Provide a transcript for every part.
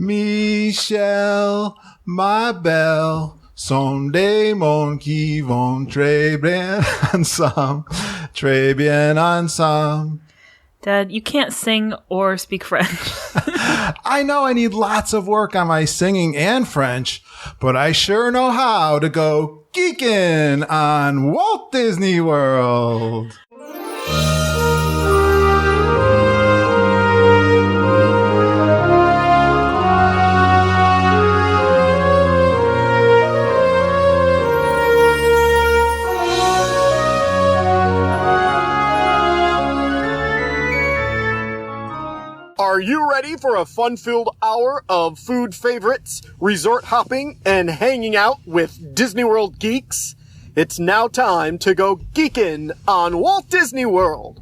Michelle, ma belle, sont des mondes qui vont très bien ensemble. Très bien ensemble. Dad, you can't sing or speak French. I know I need lots of work on my singing and French, but I sure know how to go geekin' on Walt Disney World. Are you ready for a fun-filled hour of food favorites, resort hopping, and hanging out with Disney World geeks? It's now time to go geekin' on Walt Disney World.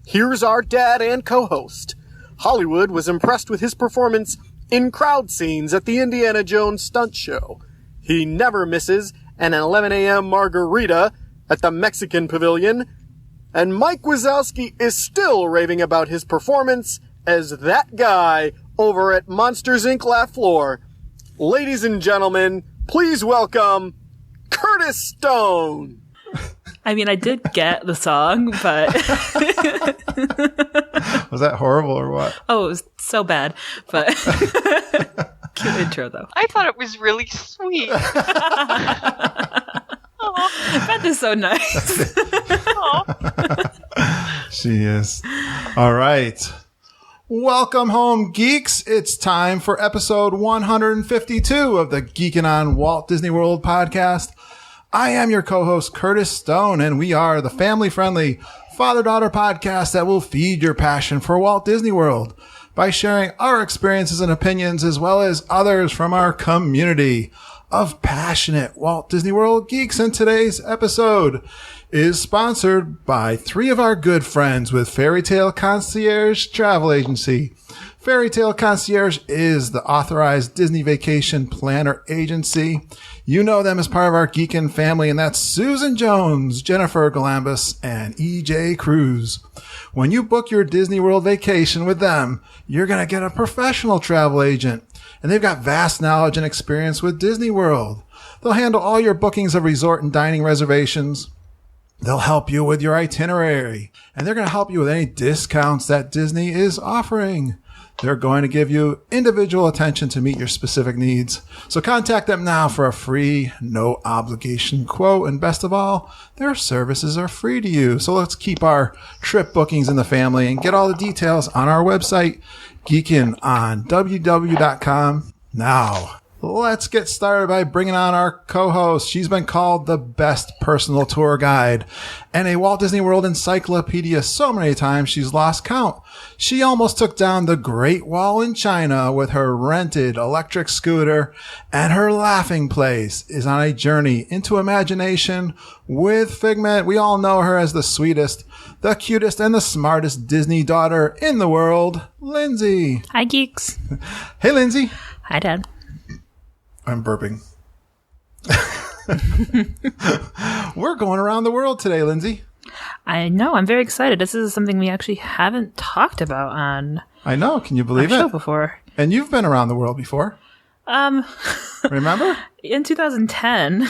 Here's our dad and co-host. Hollywood was impressed with his performance in crowd scenes at the Indiana Jones stunt show. He never misses an 11 a.m. margarita at the Mexican Pavilion. And Mike Wazowski is still raving about his performance as that guy over at Monsters, Inc. Laugh Floor. Ladies and gentlemen, please welcome Curtis Stone. I mean, I did get the song, but... Was that horrible or what? Oh, it was so bad, but... Cute intro, though. I thought it was really sweet. Beth is so nice. She is. All right. Welcome home, geeks. It's time for episode 152 of the Geekin' on Walt Disney World podcast. I am your co-host, Curtis Stone, and we are the family-friendly father-daughter podcast that will feed your passion for Walt Disney World by sharing our experiences and opinions as well as others from our community of passionate Walt Disney World geeks. And today's episode is sponsored by three of our good friends with Fairy Tale Concierge Travel Agency. Fairy Tale Concierge is the authorized Disney vacation planner agency. You know them as part of our Geekin family, and that's Susan Jones, Jennifer Galambus, and EJ Cruz. When you book your Disney World vacation with them, you're going to get a professional travel agent, and they've got vast knowledge and experience with Disney World. They'll handle all your bookings of resort and dining reservations. They'll help you with your itinerary, and they're going to help you with any discounts that Disney is offering. They're going to give you individual attention to meet your specific needs. So contact them now for a free, no obligation quote. And best of all, their services are free to you. So let's keep our trip bookings in the family and get all the details on our website, Geekin on WDW.com. Now, let's get started by bringing on our co-host. She's been called the best personal tour guide and a Walt Disney World encyclopedia so many times she's lost count. She almost took down the Great Wall in China with her rented electric scooter, and her laughing place is on a journey into imagination with Figment. We all know her as the sweetest, the cutest, and the smartest Disney daughter in the world, Lindsay. Hi, geeks. Hey, Lindsay. Hi, Dad. I'm burping. We're going around the world today, Lindsay. I know. I'm very excited. This is something we actually haven't talked about on I know. Can you believe our show it? before. And you've been around the world before. Remember? In 2010.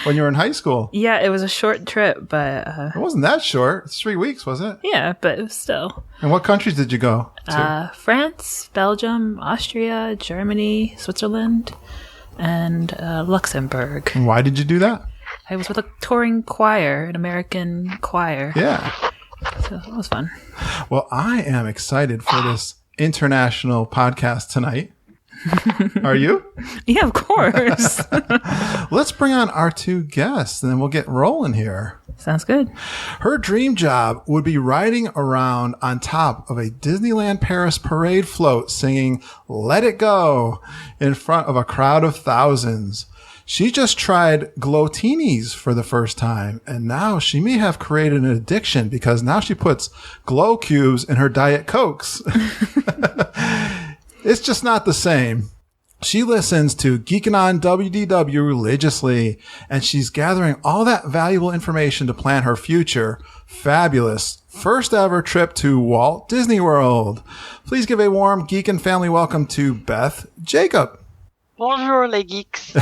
when you were in high school. Yeah, it was a short trip, but... It wasn't that short. It's 3 weeks, wasn't it? Yeah, but it was still... And what countries did you go to? France, Belgium, Austria, Germany, Switzerland, and Luxembourg. And why did you do that? I was with a touring choir, an American choir. Yeah. So it was fun. Well, I am excited for this international podcast tonight. Are you? Yeah, of course. Let's bring on our two guests, and then we'll get rolling here. Sounds good. Her dream job would be riding around on top of a Disneyland Paris parade float singing Let It Go in front of a crowd of thousands. She just tried glow-tinis for the first time, and now she may have created an addiction because now she puts glow cubes in her Diet Cokes. It's just not the same. She listens to Geekin on WDW religiously, and she's gathering all that valuable information to plan her future fabulous first ever trip to Walt Disney World. Please give a warm Geekin family welcome to Beth Jacob. Bonjour, les geeks.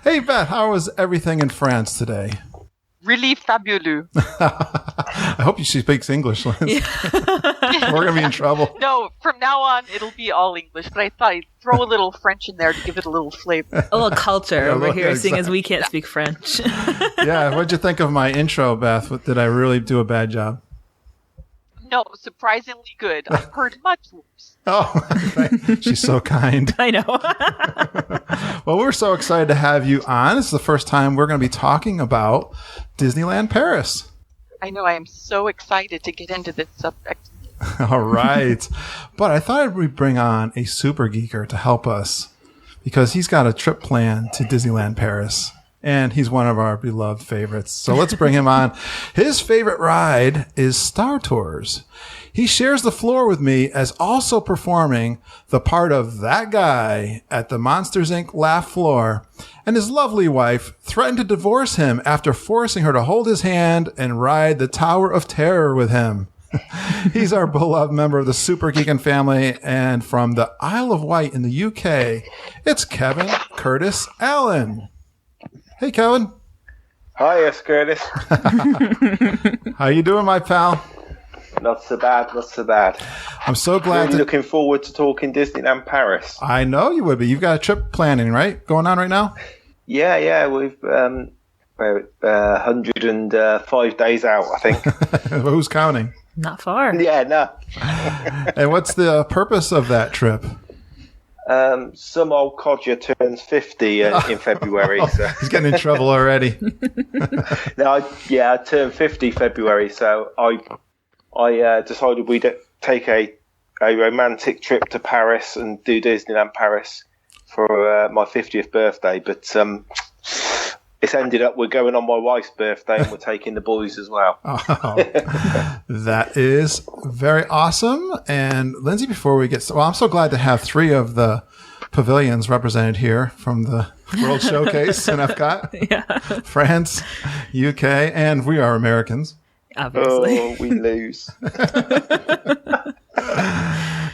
Hey, Beth, how was everything in France today? Really fabulous. I hope she speaks English, Liz. Yeah. We're going to be in trouble. No, from now on, it'll be all English, but I thought I'd throw a little French in there to give it a little flavor. A little culture over here, exactly. seeing as we can't speak French. Yeah, what'd you think of my intro, Beth? Did I really do a bad job? No, surprisingly good. I've heard much worse. Oh, she's so kind. I know. Well, we're so excited to have you on. This is the first time we're going to be talking about Disneyland Paris. I know, I am so excited to get into this subject. All right. But I thought we'd bring on a super geeker to help us because he's got a trip planned to Disneyland Paris. And he's one of our beloved favorites. So let's bring him on. His favorite ride is Star Tours. He shares the floor with me as also performing the part of that guy at the Monsters, Inc. laugh floor. And his lovely wife threatened to divorce him after forcing her to hold his hand and ride the Tower of Terror with him. He's our beloved member of the Super Geeker family. And from the Isle of Wight in the UK, it's Kevin Curtis-Allen. Hey, Kevin. Hi, yes, Curtis. How you doing, my pal? Not so bad, not so bad. I'm so glad. Really looking forward to talking Disneyland Paris. I know you would be. You've got a trip planning, right? Going on right now? Yeah. We've 105 days out, I think. Who's counting? Not far. Yeah, no. And what's the purpose of that trip? Some old codger turns 50 in February. So. He's getting in trouble already. I turned 50 February, so I decided we'd take a romantic trip to Paris and do Disneyland Paris for my 50th birthday. But it's ended up we're going on my wife's birthday and we're taking the boys as well. Oh, that is very awesome. And Lindsay, before we get I'm so glad to have 3 of the pavilions represented here from the World Showcase in Epcot. Yeah. France, UK, and we are Americans. Obviously. Oh, we lose.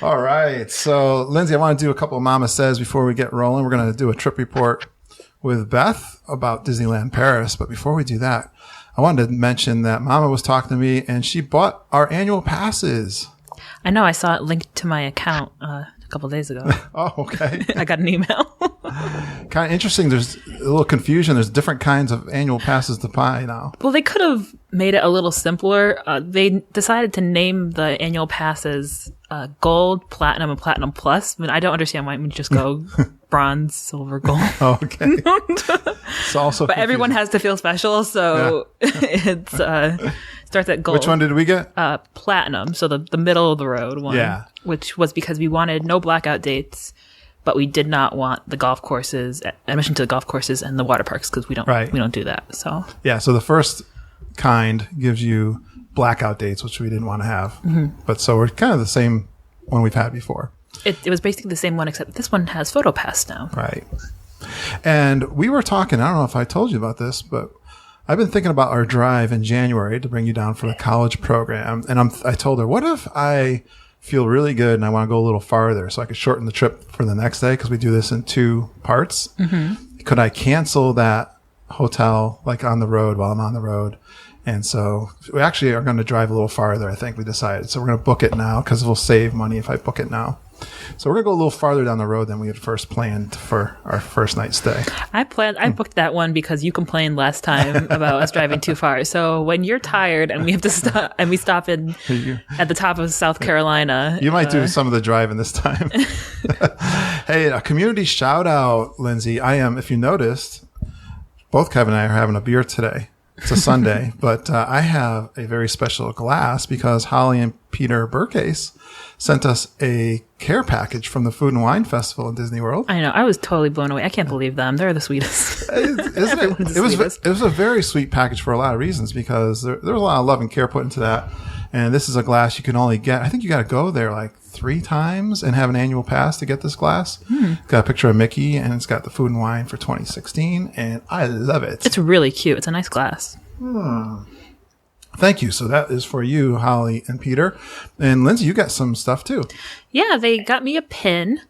All right. So, Lindsay, I want to do a couple of Mama Says before we get rolling. We're going to do a trip report with Beth about Disneyland Paris. But before we do that, I wanted to mention that Mama was talking to me and she bought our annual passes. I know. I saw it linked to my account a couple of days ago. Oh, okay. I got an email. Kind of interesting. There's a little confusion. There's different kinds of annual passes to buy now. Well, they could have made it a little simpler. They decided to name the annual passes Gold, Platinum, and Platinum Plus. I mean, I don't understand why we just go bronze, silver, gold. Oh, okay. It's also but confusing. everyone has to feel special, so it's starts at gold. Which one did we get? Platinum, so the middle of the road one. Yeah. Which was because we wanted no blackout dates, but we did not want the golf courses, admission to the golf courses and the water parks because we don't do that. So yeah, so the first kind gives you blackout dates, which we didn't want to have. Mm-hmm. But so we're kind of the same one we've had before. It was basically the same one, except this one has PhotoPass now. Right. And we were talking, I don't know if I told you about this, but I've been thinking about our drive in January to bring you down for the college program. And I told her, what if I feel really good and I want to go a little farther so I could shorten the trip for the next day because we do this in 2 parts. Mm-hmm. Could I cancel that hotel like on the road while I'm on the road? And so we actually are going to drive a little farther, I think we decided. So we're going to book it now because we'll save money if I book it now. So we're going to go a little farther down the road than we had first planned for our first night stay. I booked that one because you complained last time about us driving too far. So when you're tired and we have to stop and we stop in at the top of South Carolina. You might do some of the driving this time. Hey, a community shout out, Lindsay. If you noticed, both Kevin and I are having a beer today. It's a Sunday, but I have a very special glass because Holly and Peter Burcase sent us a care package from the Food and Wine Festival in Disney World. I know. I was totally blown away. I can't believe them. They're the sweetest. Isn't it? It was a very sweet package for a lot of reasons because there was a lot of love and care put into that. And this is a glass you can only get. I think you got to go there like 3 times and have an annual pass to get this glass. It's got a picture of Mickey and it's got the Food and Wine for 2016. And I love it. It's really cute. It's a nice glass. Thank you. So that is for you, Holly and Peter. And Lindsay, you got some stuff too. Yeah, they got me a pin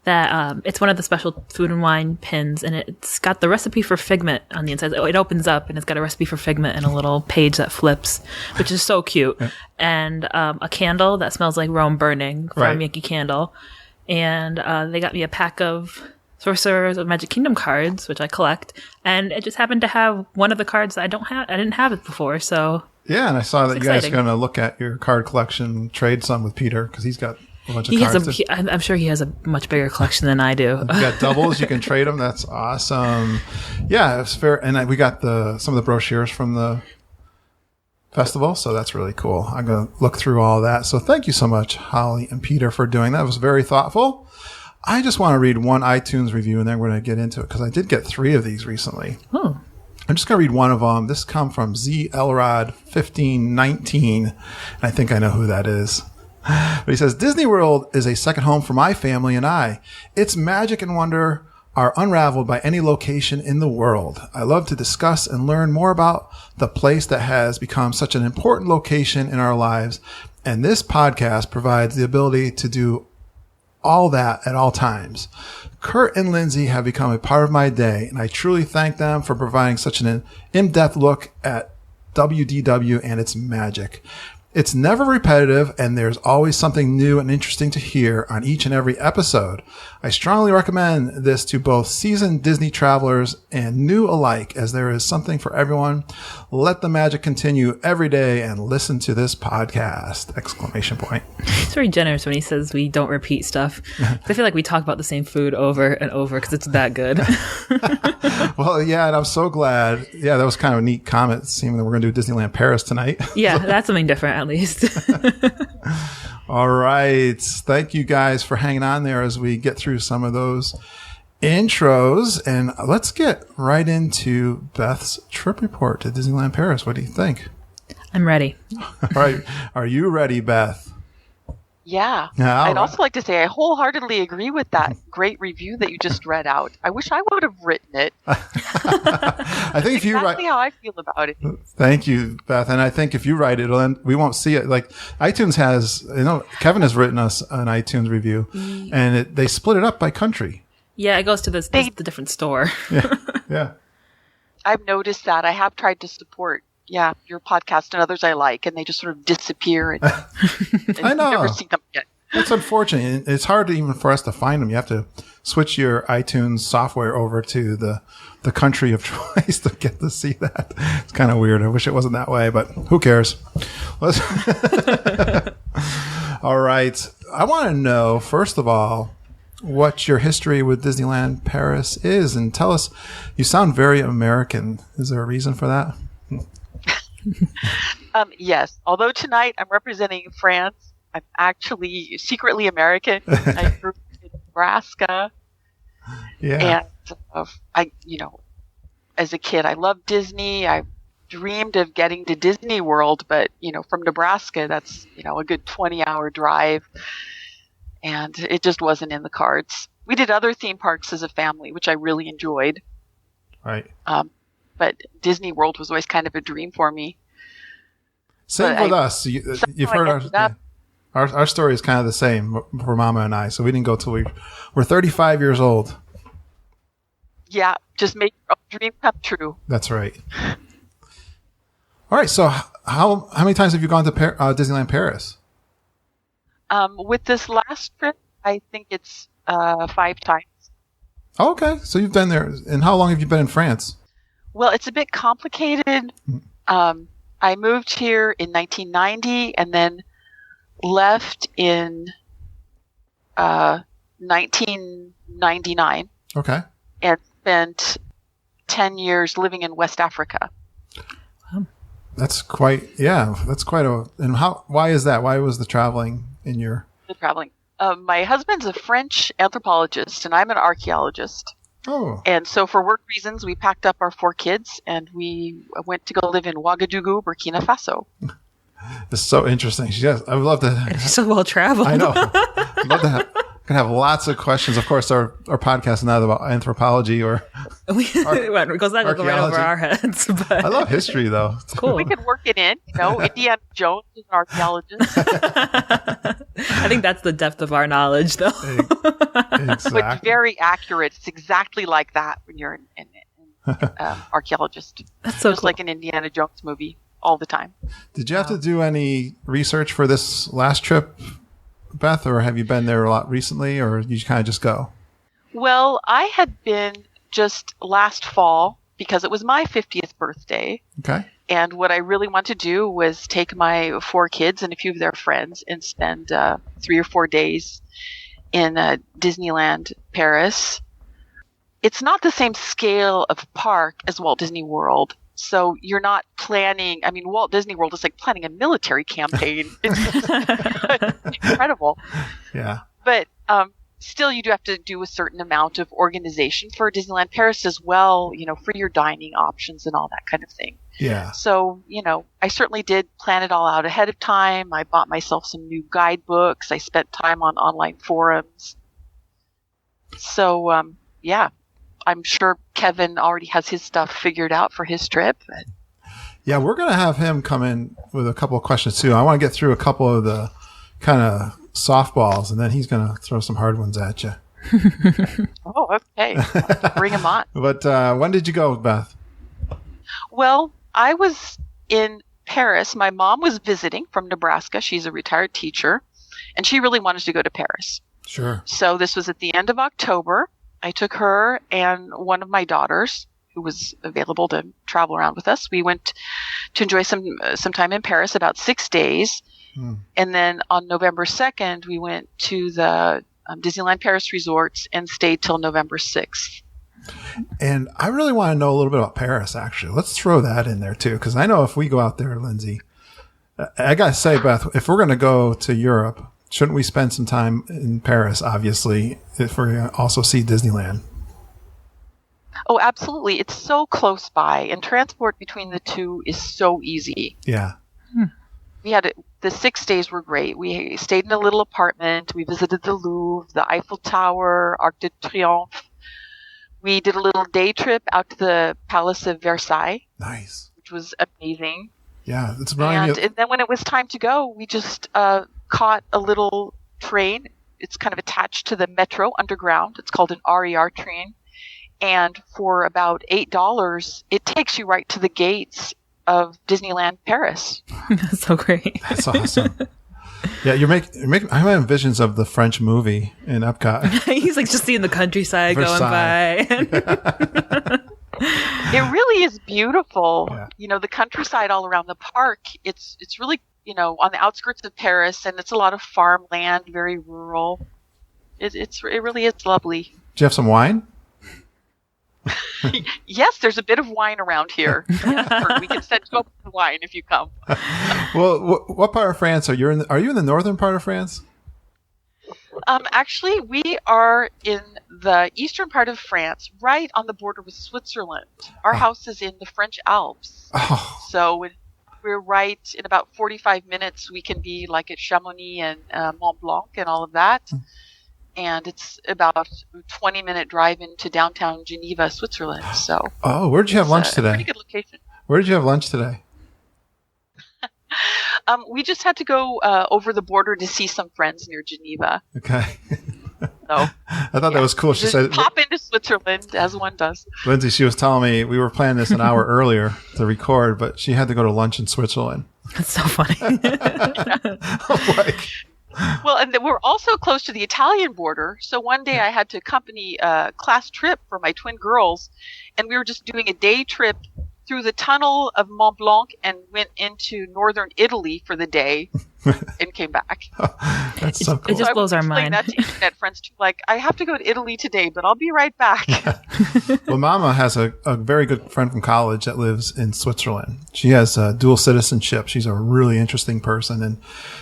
that it's one of the special Food and Wine pins, and it's got the recipe for Figment on the inside. It opens up, and it's got a recipe for Figment and a little page that flips, which is so cute. Yeah. And a candle that smells like Rome Burning from Yankee Candle. And they got me a pack of Sorcerers of Magic Kingdom cards, which I collect. And it just happened to have one of the cards that I didn't have it before, so... Yeah, and I saw that you guys are going to look at your card collection, trade some with Peter, because he's got a bunch of cards. I'm sure he has a much bigger collection than I do. You got doubles, you can trade them. That's awesome. Yeah, it's fair. And we got some of the brochures from the festival, so that's really cool. I'm going to look through all that. So thank you so much, Holly and Peter, for doing that. It was very thoughtful. I just want to read one iTunes review, and then we're going to get into it, because I did get 3 of these recently. Oh. I'm just going to read one of them. This comes from Z Elrod 1519, and I think I know who that is. But he says, Disney World is a second home for my family and I. Its magic and wonder are unraveled by any location in the world. I love to discuss and learn more about the place that has become such an important location in our lives, and this podcast provides the ability to do all that at all times. Kurt and Lindsay have become a part of my day, and I truly thank them for providing such an in-depth look at WDW and its magic. It's never repetitive, and there's always something new and interesting to hear on each and every episode. I strongly recommend this to both seasoned Disney travelers and new alike, as there is something for everyone. Let the magic continue every day and listen to this podcast! Exclamation point. He's very generous when he says we don't repeat stuff. I feel like we talk about the same food over and over because it's that good. Well, yeah, and I'm so glad. Yeah, that was kind of a neat comment, seeing that we're going to do Disneyland Paris tonight. Yeah, that's something different at least. All right. Thank you guys for hanging on there as we get through some of those intros. And let's get right into Beth's trip report to Disneyland Paris. What do you think? I'm ready. All right. Are you ready, Beth? Yeah. I'd also like to say I wholeheartedly agree with that great review that you just read out. I wish I would have written it. I think if you write, exactly how I feel about it. Thank you, Beth. And I think if you write it, we won't see it. Like iTunes has, Kevin has written us an iTunes review, and they split it up by country. Yeah, it goes to the different store. Yeah. I've noticed that. I have tried to support your podcast and others I like, and they just sort of disappear. And I know. Never see them again. It's unfortunate. It's hard even for us to find them. You have to switch your iTunes software over to the country of choice to get to see that. It's kind of weird. I wish it wasn't that way, but who cares? All right. I want to know, first of all, what your history with Disneyland Paris is, and tell us. You sound very American. Is there a reason for that? Yes. Although tonight I'm representing France, I'm actually secretly American. I grew up in Nebraska. Yeah. And as a kid, I loved Disney. I dreamed of getting to Disney World, but from Nebraska, that's a good 20-hour drive, and it just wasn't in the cards. We did other theme parks as a family, which I really enjoyed. Right. But Disney World was always kind of a dream for me. Same with us. You've heard our story is kind of the same for Mama and I. So we didn't go till we're 35 years old. Yeah, just make your own dream come true. That's right. All right. So how many times have you gone to Disneyland Paris? With this last trip, I think it's 5 times. Oh, okay. So you've been there. And how long have you been in France? Well, it's a bit complicated. I moved here in 1990 and then left in 1999. Okay. And spent 10 years living in West Africa. That's quite a, and why is that? Why was the traveling in your... The traveling. My husband's a French anthropologist and I'm an archaeologist. Oh. And so for work reasons, we packed up our 4 kids and we went to go live in Ouagadougou, Burkina Faso. It's so interesting. Yes, I would love to. It's so well traveled. I know. I'd love to Gonna have lots of questions. Of course, our podcast is not about anthropology or it goes right over our heads. But I love history, though. It's cool. We could work it in. Indiana Jones is an archaeologist. I think that's the depth of our knowledge, though. Exactly. But very accurate. It's exactly like that when you're an archaeologist. That's so just cool. like an Indiana Jones movie all the time. Did you have to do any research for this last trip, Beth, or have you been there a lot recently, or you kind of just go? Well, I had been just last fall because it was my 50th birthday. Okay. And what I really wanted to do was take my 4 kids and a few of their friends and spend 3 or 4 days in Disneyland Paris. It's not the same scale of park as Walt Disney World. So you're not planning. I mean, Walt Disney World is like planning a military campaign. It's incredible. Yeah. But still, you do have to do a certain amount of organization for Disneyland Paris as well, for your dining options and all that kind of thing. Yeah. So, I certainly did plan it all out ahead of time. I bought myself some new guidebooks. I spent time on online forums. So, yeah. I'm sure Kevin already has his stuff figured out for his trip. But. Yeah, we're going to have him come in with a couple of questions, too. I want to get through a couple of the kind of softballs, and then he's going to throw some hard ones at you. Oh, okay. Bring him on. But when did you go, Beth? Well, I was in Paris. My mom was visiting from Nebraska. She's a retired teacher, and she really wanted to go to Paris. Sure. So this was at the end of October. I took her and one of my daughters, who was available to travel around with us. We went to enjoy some time in Paris, about 6 days. And then on November 2nd, we went to the Disneyland Paris resorts and stayed till November 6th. And I really want to know a little bit about Paris, actually. Let's throw that in there, too, because I know if we go out there, Lindsay, I got to say, Beth, if we're going to go to Europe, shouldn't we spend some time in Paris, obviously, if we're going to also see Disneyland? Oh, absolutely. It's so close by, and transport between the two is so easy. Yeah. We had the 6 days were great. We stayed in a little apartment. We visited the Louvre, the Eiffel Tower, Arc de Triomphe. We did a little day trip out to the Palace of Versailles. Nice. Which was amazing. Yeah. And then when it was time to go, we just caught a little train. It's kind of attached to the metro underground. It's called an RER train. And for about $8, it takes you right to the gates of Disneyland Paris. That's so great. That's awesome. Yeah, you're making. I'm having visions of the French movie in Epcot. He's like just seeing the countryside Versailles. going by. It really is beautiful. Yeah. The countryside all around the park. It's really on the outskirts of Paris, and it's a lot of farmland, very rural. It really is lovely. Do you have some wine? Yes, there's a bit of wine around here. We can send you up the wine if you come. Well, what part of France are you in? Are you in the northern part of France? Actually, we are in the eastern part of France, right on the border with Switzerland. Our house is in the French Alps. Oh. So we're right in about 45 minutes. We can be like at Chamonix and Mont Blanc and all of that. And it's about a 20-minute drive into downtown Geneva, Switzerland. So. Oh, where did you have lunch today? Pretty good location. Where did you have lunch today? We just had to go over the border to see some friends near Geneva. Okay. So I thought that was cool. She said, "Pop into Switzerland as one does." Lindsay, she was telling me we were planning this an hour earlier to record, but she had to go to lunch in Switzerland. That's so funny. I'm like, well, and we're also close to the Italian border. So one day I had to accompany a class trip for my twin girls, and we were just doing a day trip through the tunnel of Mont Blanc and went into northern Italy for the day and came back. That's so cool. It just blows our mind. That to internet friends too. Like, I have to go to Italy today, but I'll be right back. Well, Mama has a very good friend from college that lives in Switzerland. She has dual citizenship. She's a really interesting person, and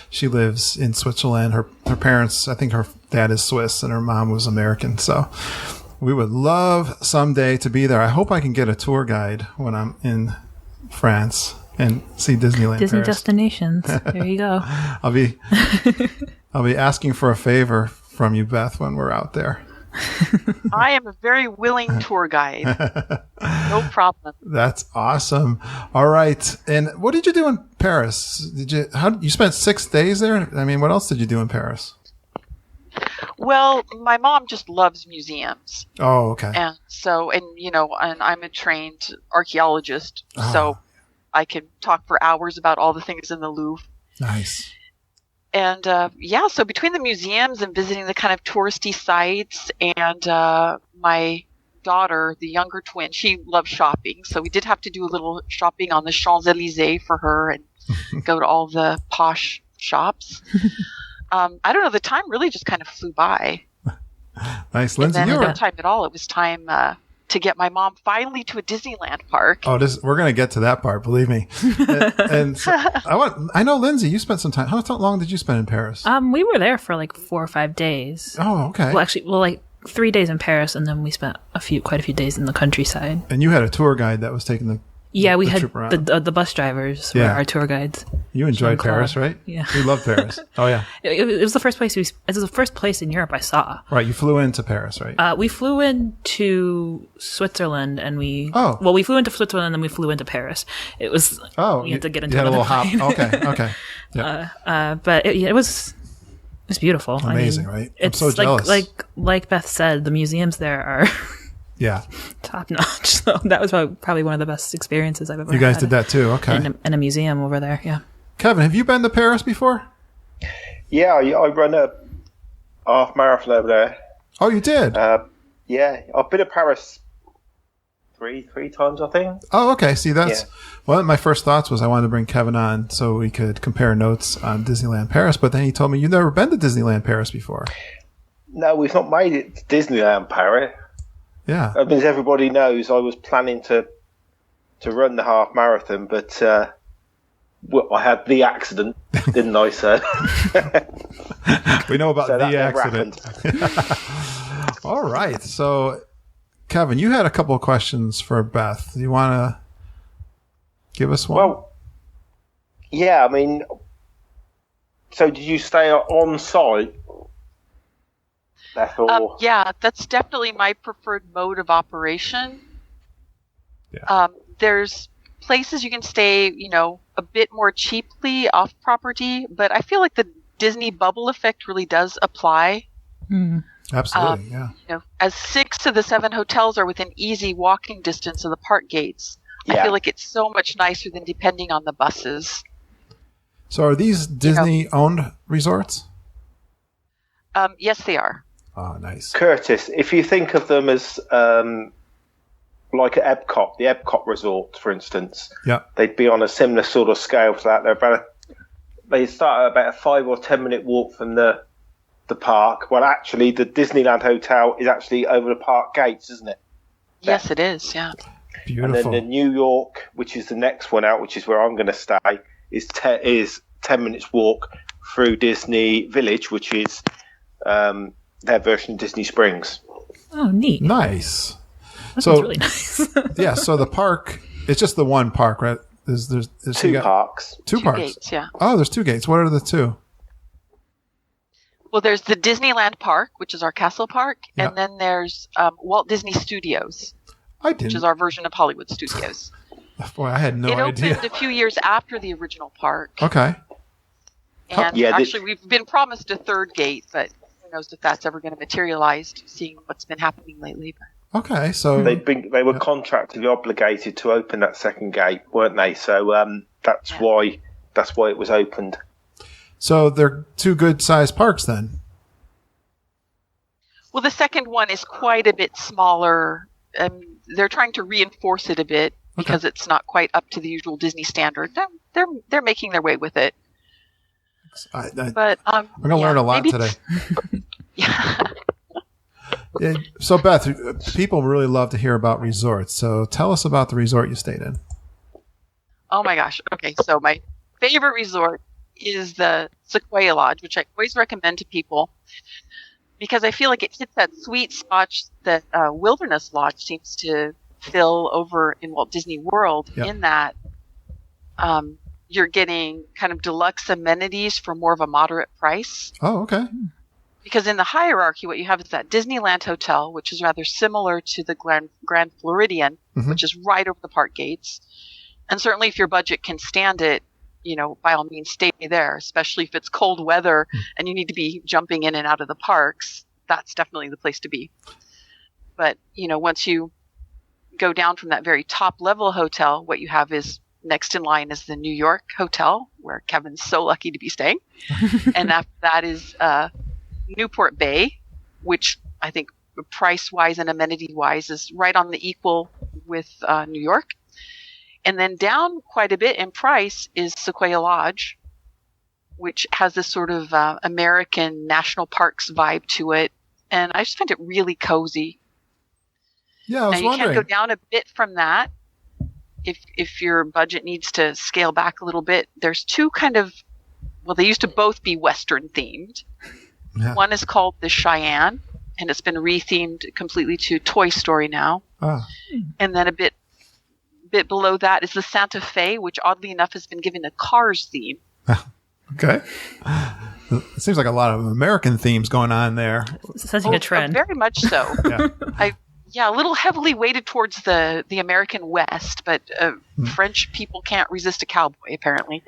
she lives in Switzerland. Her parents, I think her dad is Swiss and her mom was American. So we would love someday to be there. I hope I can get a tour guide when I'm in France and see Disneyland Disney Paris. destinations. There you go. I'll be asking for a favor from you, Beth, when we're out there. I am a very willing tour guide. No problem. That's awesome. All right. And what did you do in Paris? You spent 6 days there? I mean, what else did you do in Paris? Well, my mom just loves museums. Oh, okay. And so, and I'm a trained archaeologist, so I can talk for hours about all the things in the Louvre. Nice. And so between the museums and visiting the kind of touristy sites, and my daughter, the younger twin, she loves shopping. So we did have to do a little shopping on the Champs-Élysées for her and go to all the posh shops. I don't know. The time really just kind of flew by. Nice. Lindsay, and then no time at all. It was time to get my mom finally to a Disneyland park. Oh, we're going to get to that part, believe me. And so I know, Lindsay, you spent some time. How long did you spend in Paris? We were there for like 4 or 5 days. Oh, okay. Well, actually, like 3 days in Paris, and then we spent quite a few days in the countryside. And you had a tour guide that was taking we had the bus drivers were our tour guides. You enjoyed Paris, right? Yeah, you love Paris. Oh yeah, it was the first place it was the first place in Europe I saw. Right, you flew into Paris, right? We flew into Switzerland, and we flew into Switzerland, and then we flew into Paris. It was you had to get into you had another a little plane. hop. Okay. Yeah. But it was beautiful. Amazing, right? I'm so jealous. Like Beth said, the museums there are. Yeah. Top notch. So that was probably one of the best experiences I've ever had. You guys did that too, okay. In a museum over there, yeah. Kevin, have you been to Paris before? Yeah, I ran a half marathon over there. Oh, you did? Yeah, I've been to Paris three times, I think. Oh, okay. See, that's one of my first thoughts was I wanted to bring Kevin on so we could compare notes on Disneyland Paris, but then he told me you've never been to Disneyland Paris before. No, we've not made it to Disneyland Paris. Yeah. I mean, as everybody knows, I was planning to run the half marathon, but I had the accident, didn't I, sir? We know about the accident. All right. So, Kevin, you had a couple of questions for Beth. Do you want to give us one? Well, yeah, I mean, so did you stay on site? Yeah, that's definitely my preferred mode of operation. Yeah. There's places you can stay, a bit more cheaply off property, but I feel like the Disney bubble effect really does apply. Absolutely, yeah. As 6 of the 7 hotels are within easy walking distance of the park gates, I feel like it's so much nicer than depending on the buses. So are these Disney-owned resorts? Yes, they are. Oh, nice. Curtis, if you think of them as like at Epcot, the Epcot Resort, for instance, they'd be on a similar sort of scale to that. They start at about a 5 or 10 minute walk from the park. Well, actually, the Disneyland Hotel is actually over the park gates, isn't it? Yes, it is, yeah. Beautiful. And then the New York, which is the next one out, which is where I'm going to stay, is 10 minutes walk through Disney Village, which is their version of Disney Springs. Oh, neat. Nice. That sounds really nice. Yeah, so the park, it's just the one park, right? There's 2 parks. Two parks. Gates, yeah. Oh, there's 2 gates. What are the 2? Well, there's the Disneyland Park, which is our castle park, and then there's Walt Disney Studios, which is our version of Hollywood Studios. Boy, I had no idea. It opened a few years after the original park. Okay. And actually, we've been promised a 3rd gate, but who knows if that's ever going to materialize, seeing what's been happening lately. Okay, so they were contractually obligated to open that 2nd gate, weren't they? So that's why it was opened. So they're 2 good-sized parks then. Well, the 2nd one is quite a bit smaller. They're trying to reinforce it a bit because it's not quite up to the usual Disney standard. They're making their way with it. But I'm going to learn a lot today. Yeah. So, Beth, people really love to hear about resorts. So tell us about the resort you stayed in. Oh, my gosh. Okay, so my favorite resort is the Sequoia Lodge, which I always recommend to people because I feel like it hits that sweet spot that Wilderness Lodge seems to fill over in Walt Disney World, in that you're getting kind of deluxe amenities for more of a moderate price. Oh, okay. Because in the hierarchy, what you have is that Disneyland Hotel, which is rather similar to the Grand Floridian, which is right over the park gates. And certainly if your budget can stand it, by all means stay there, especially if it's cold weather and you need to be jumping in and out of the parks. That's definitely the place to be. But, once you go down from that very top level hotel, what you have is next in line is the New York Hotel, where Kevin's so lucky to be staying. And after that is Newport Bay, which I think price-wise and amenity-wise is right on the equal with New York. And then down quite a bit in price is Sequoia Lodge, which has this sort of American national parks vibe to it. And I just find it really cozy. Yeah, I was wondering. You can go down a bit from that if your budget needs to scale back a little bit. There's two they used to both be Western themed. Yeah. One is called the Cheyenne, and it's been rethemed completely to Toy Story now. Oh. And then a bit below that is the Santa Fe, which oddly enough has been given a Cars theme. Okay. It seems like a lot of American themes going on there. Setting a trend. Very much so. Yeah. A little heavily weighted towards the American West, but French people can't resist a cowboy, apparently.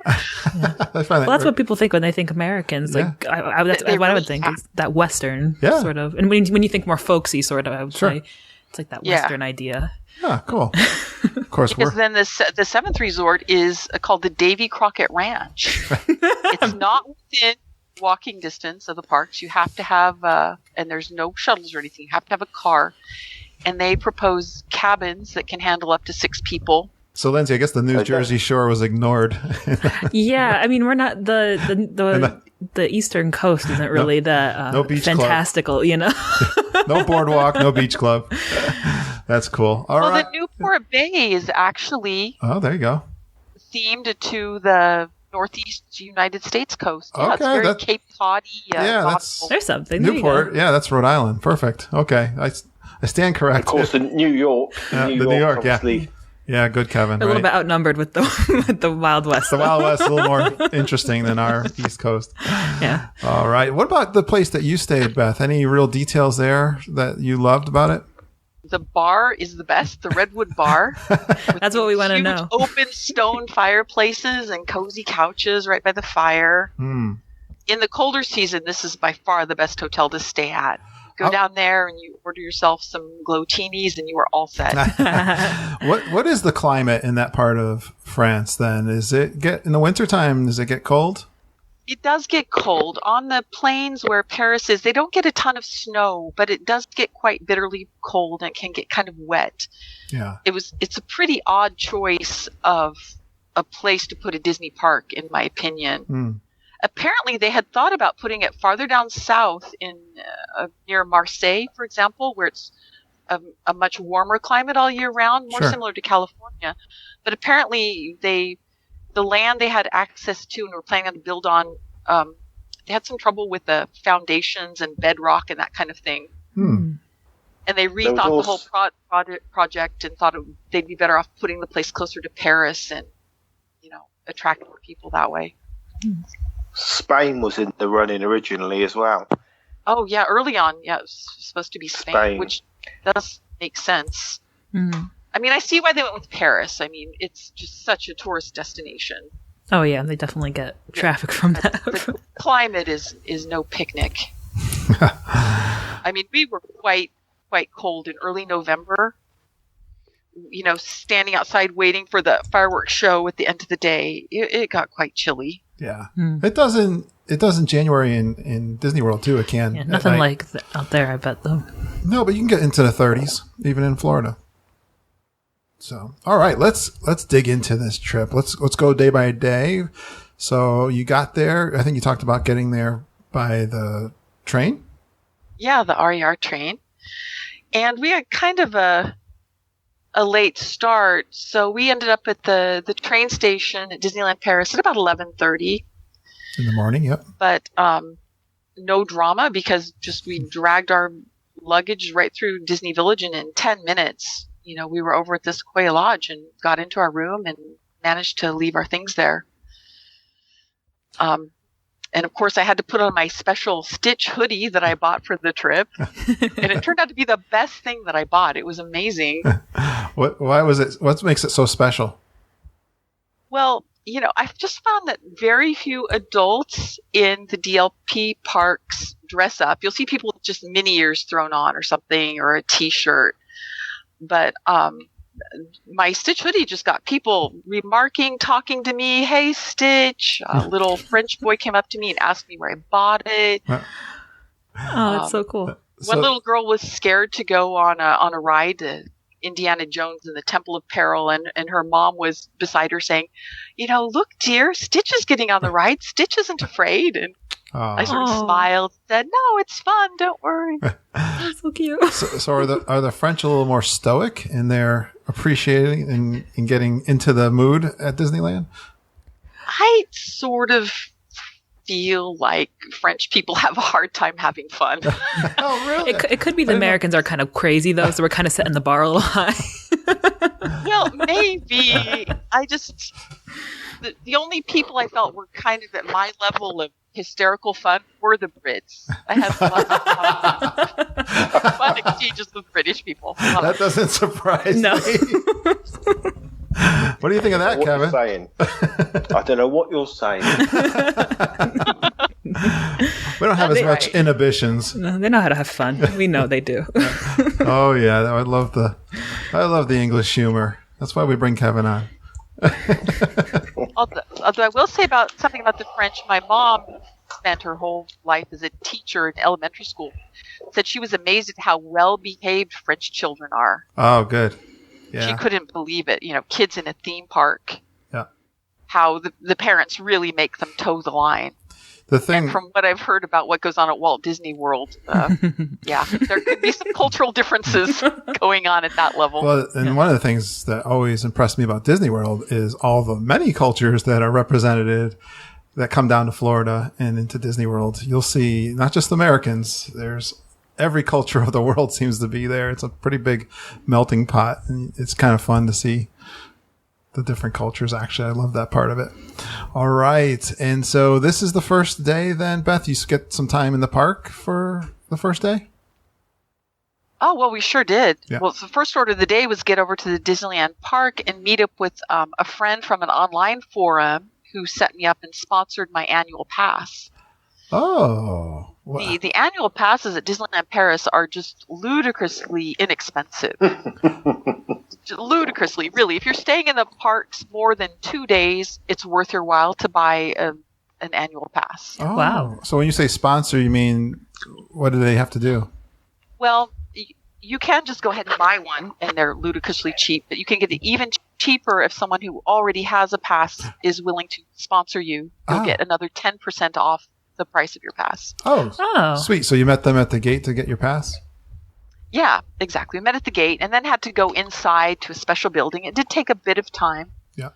That's what people think when they think Americans. Like, that's what I would think, is that Western sort of. And when you think more folksy, sort of, I would say, it's like that Western idea. Yeah, cool. Of course, because then the seventh resort is called the Davy Crockett Ranch. It's not within walking distance of the parks. You have to have, and there's no shuttles or anything. You have to have a car. And they propose cabins that can handle up to 6 people. So, Lindsay, I guess the New Jersey Shore was ignored. Yeah, I mean, we're not the Eastern Coast isn't really no beach fantastical, club. No boardwalk, no beach club. That's cool. All right. The Newport Bay is actually there you go, themed to the Northeast United States coast. Yeah, okay, it's very Cape Cod-y. There's something. Newport, that's Rhode Island. Perfect. Okay, I stand corrected. Of course, the New York. The New York, obviously. Yeah, good, Kevin. A little bit outnumbered with the Wild West. The Wild West is a little more interesting than our East Coast. Yeah. All right. What about the place that you stayed, Beth? Any real details there that you loved about it? The bar is the best, the Redwood Bar. That's what we want to know. Open stone fireplaces and cozy couches right by the fire. In the colder season, this is by far the best hotel to stay at. Go down there and you order yourself some glow-tinis and you are all set. What is the climate in that part of France then? Is it in the wintertime, does it get cold? It does get cold. On the plains where Paris is, they don't get a ton of snow, but it does get quite bitterly cold and it can get kind of wet. Yeah. It's a pretty odd choice of a place to put a Disney park, in my opinion. Apparently, they had thought about putting it farther down south in near Marseille, for example, where it's a much warmer climate all year round, more similar to California. But apparently, the land they had access to and were planning to build on, they had some trouble with the foundations and bedrock and that kind of thing. And they rethought the whole project and thought they'd be better off putting the place closer to Paris and, attract more people that way. Spain was in the running originally as well. Oh, yeah, early on, it was supposed to be Spain. Which does make sense. I mean, I see why they went with Paris. I mean, it's just such a tourist destination. Oh, yeah, they definitely get traffic from that. The climate is no picnic. I mean, we were quite cold in early November. Standing outside waiting for the fireworks show at the end of the day, it got quite chilly. Yeah, it does in January in Disney World too. It can. Yeah, nothing like out there, I bet though. No, but you can get into the 30s even in Florida. So, all right, let's dig into this trip. Let's go day by day. So you got there. I think you talked about getting there by the train. Yeah, the RER train, and we had kind of a late start, so we ended up at the train station at Disneyland Paris at about 11:30 in the morning. Yep. But no drama because we dragged our luggage right through Disney Village, and in 10 minutes, we were over at the Sequoia Lodge and got into our room and managed to leave our things there. of course, I had to put on my special Stitch hoodie that I bought for the trip. And it turned out to be the best thing that I bought. It was amazing. Why was it? What makes it so special? Well, I've just found that very few adults in the DLP parks dress up. You'll see people with just mini ears thrown on or something, or a T-shirt. But my Stitch hoodie just got people remarking, talking to me, "Hey, Stitch." A little French boy came up to me and asked me where I bought it. Oh, that's so cool. One little girl was scared to go on a ride to Indiana Jones and the Temple of Peril, and her mom was beside her saying, "Look, dear, Stitch is getting on the ride. Stitch isn't afraid." And I sort of smiled, said, "No, it's fun. Don't worry." That's so cute. So are the French a little more stoic in their appreciating and getting into the mood at Disneyland? I sort of feel like French people have a hard time having fun. Oh, really? It could be the Americans are kind of crazy, though, so we're kind of setting the bar a little high. Well, maybe. The only people I felt were kind of at my level of hysterical fun were the Brits. I had lots of fun exchanges with British people. That doesn't surprise me. What do you think of that, Kevin? What you're saying. I don't know what you're saying. We don't have as much inhibitions. No, they know how to have fun. We know they do. Oh yeah, I love the English humor. That's why we bring Kevin on. Although I will say something about the French, my mom spent her whole life as a teacher in elementary school. Said she was amazed at how well behaved French children are. Oh, good. Yeah. She couldn't believe it. Kids in a theme park. Yeah. How the parents really make them toe the line. The thing, and from what I've heard about what goes on at Walt Disney World, there could be some cultural differences going on at that level. Well, and one of the things that always impressed me about Disney World is all the many cultures that are represented that come down to Florida and into Disney World. You'll see not just Americans. There's every culture of the world seems to be there. It's a pretty big melting pot, and it's kind of fun to see the different cultures. Actually, I love that part of it. All right. And so this is the first day then, Beth, you get some time in the park for the first day? Oh, well, we sure did. Yeah. Well, the first order of the day was get over to the Disneyland Park and meet up with a friend from an online forum who set me up and sponsored my annual pass. Oh. Wow. The annual passes at Disneyland Paris are just ludicrously inexpensive. Ludicrously, really. If you're staying in the parks more than 2 days, it's worth your while to buy an annual pass. Oh. Wow. So when you say sponsor, you mean what do they have to do? Well, you can just go ahead and buy one, and they're ludicrously cheap. But you can get it even cheaper if someone who already has a pass is willing to sponsor you. You'll get another 10% off the price of your pass. Oh, sweet. So you met them at the gate to get your pass? Yeah, exactly. We met at the gate and then had to go inside to a special building. It did take a bit of time. Yeah.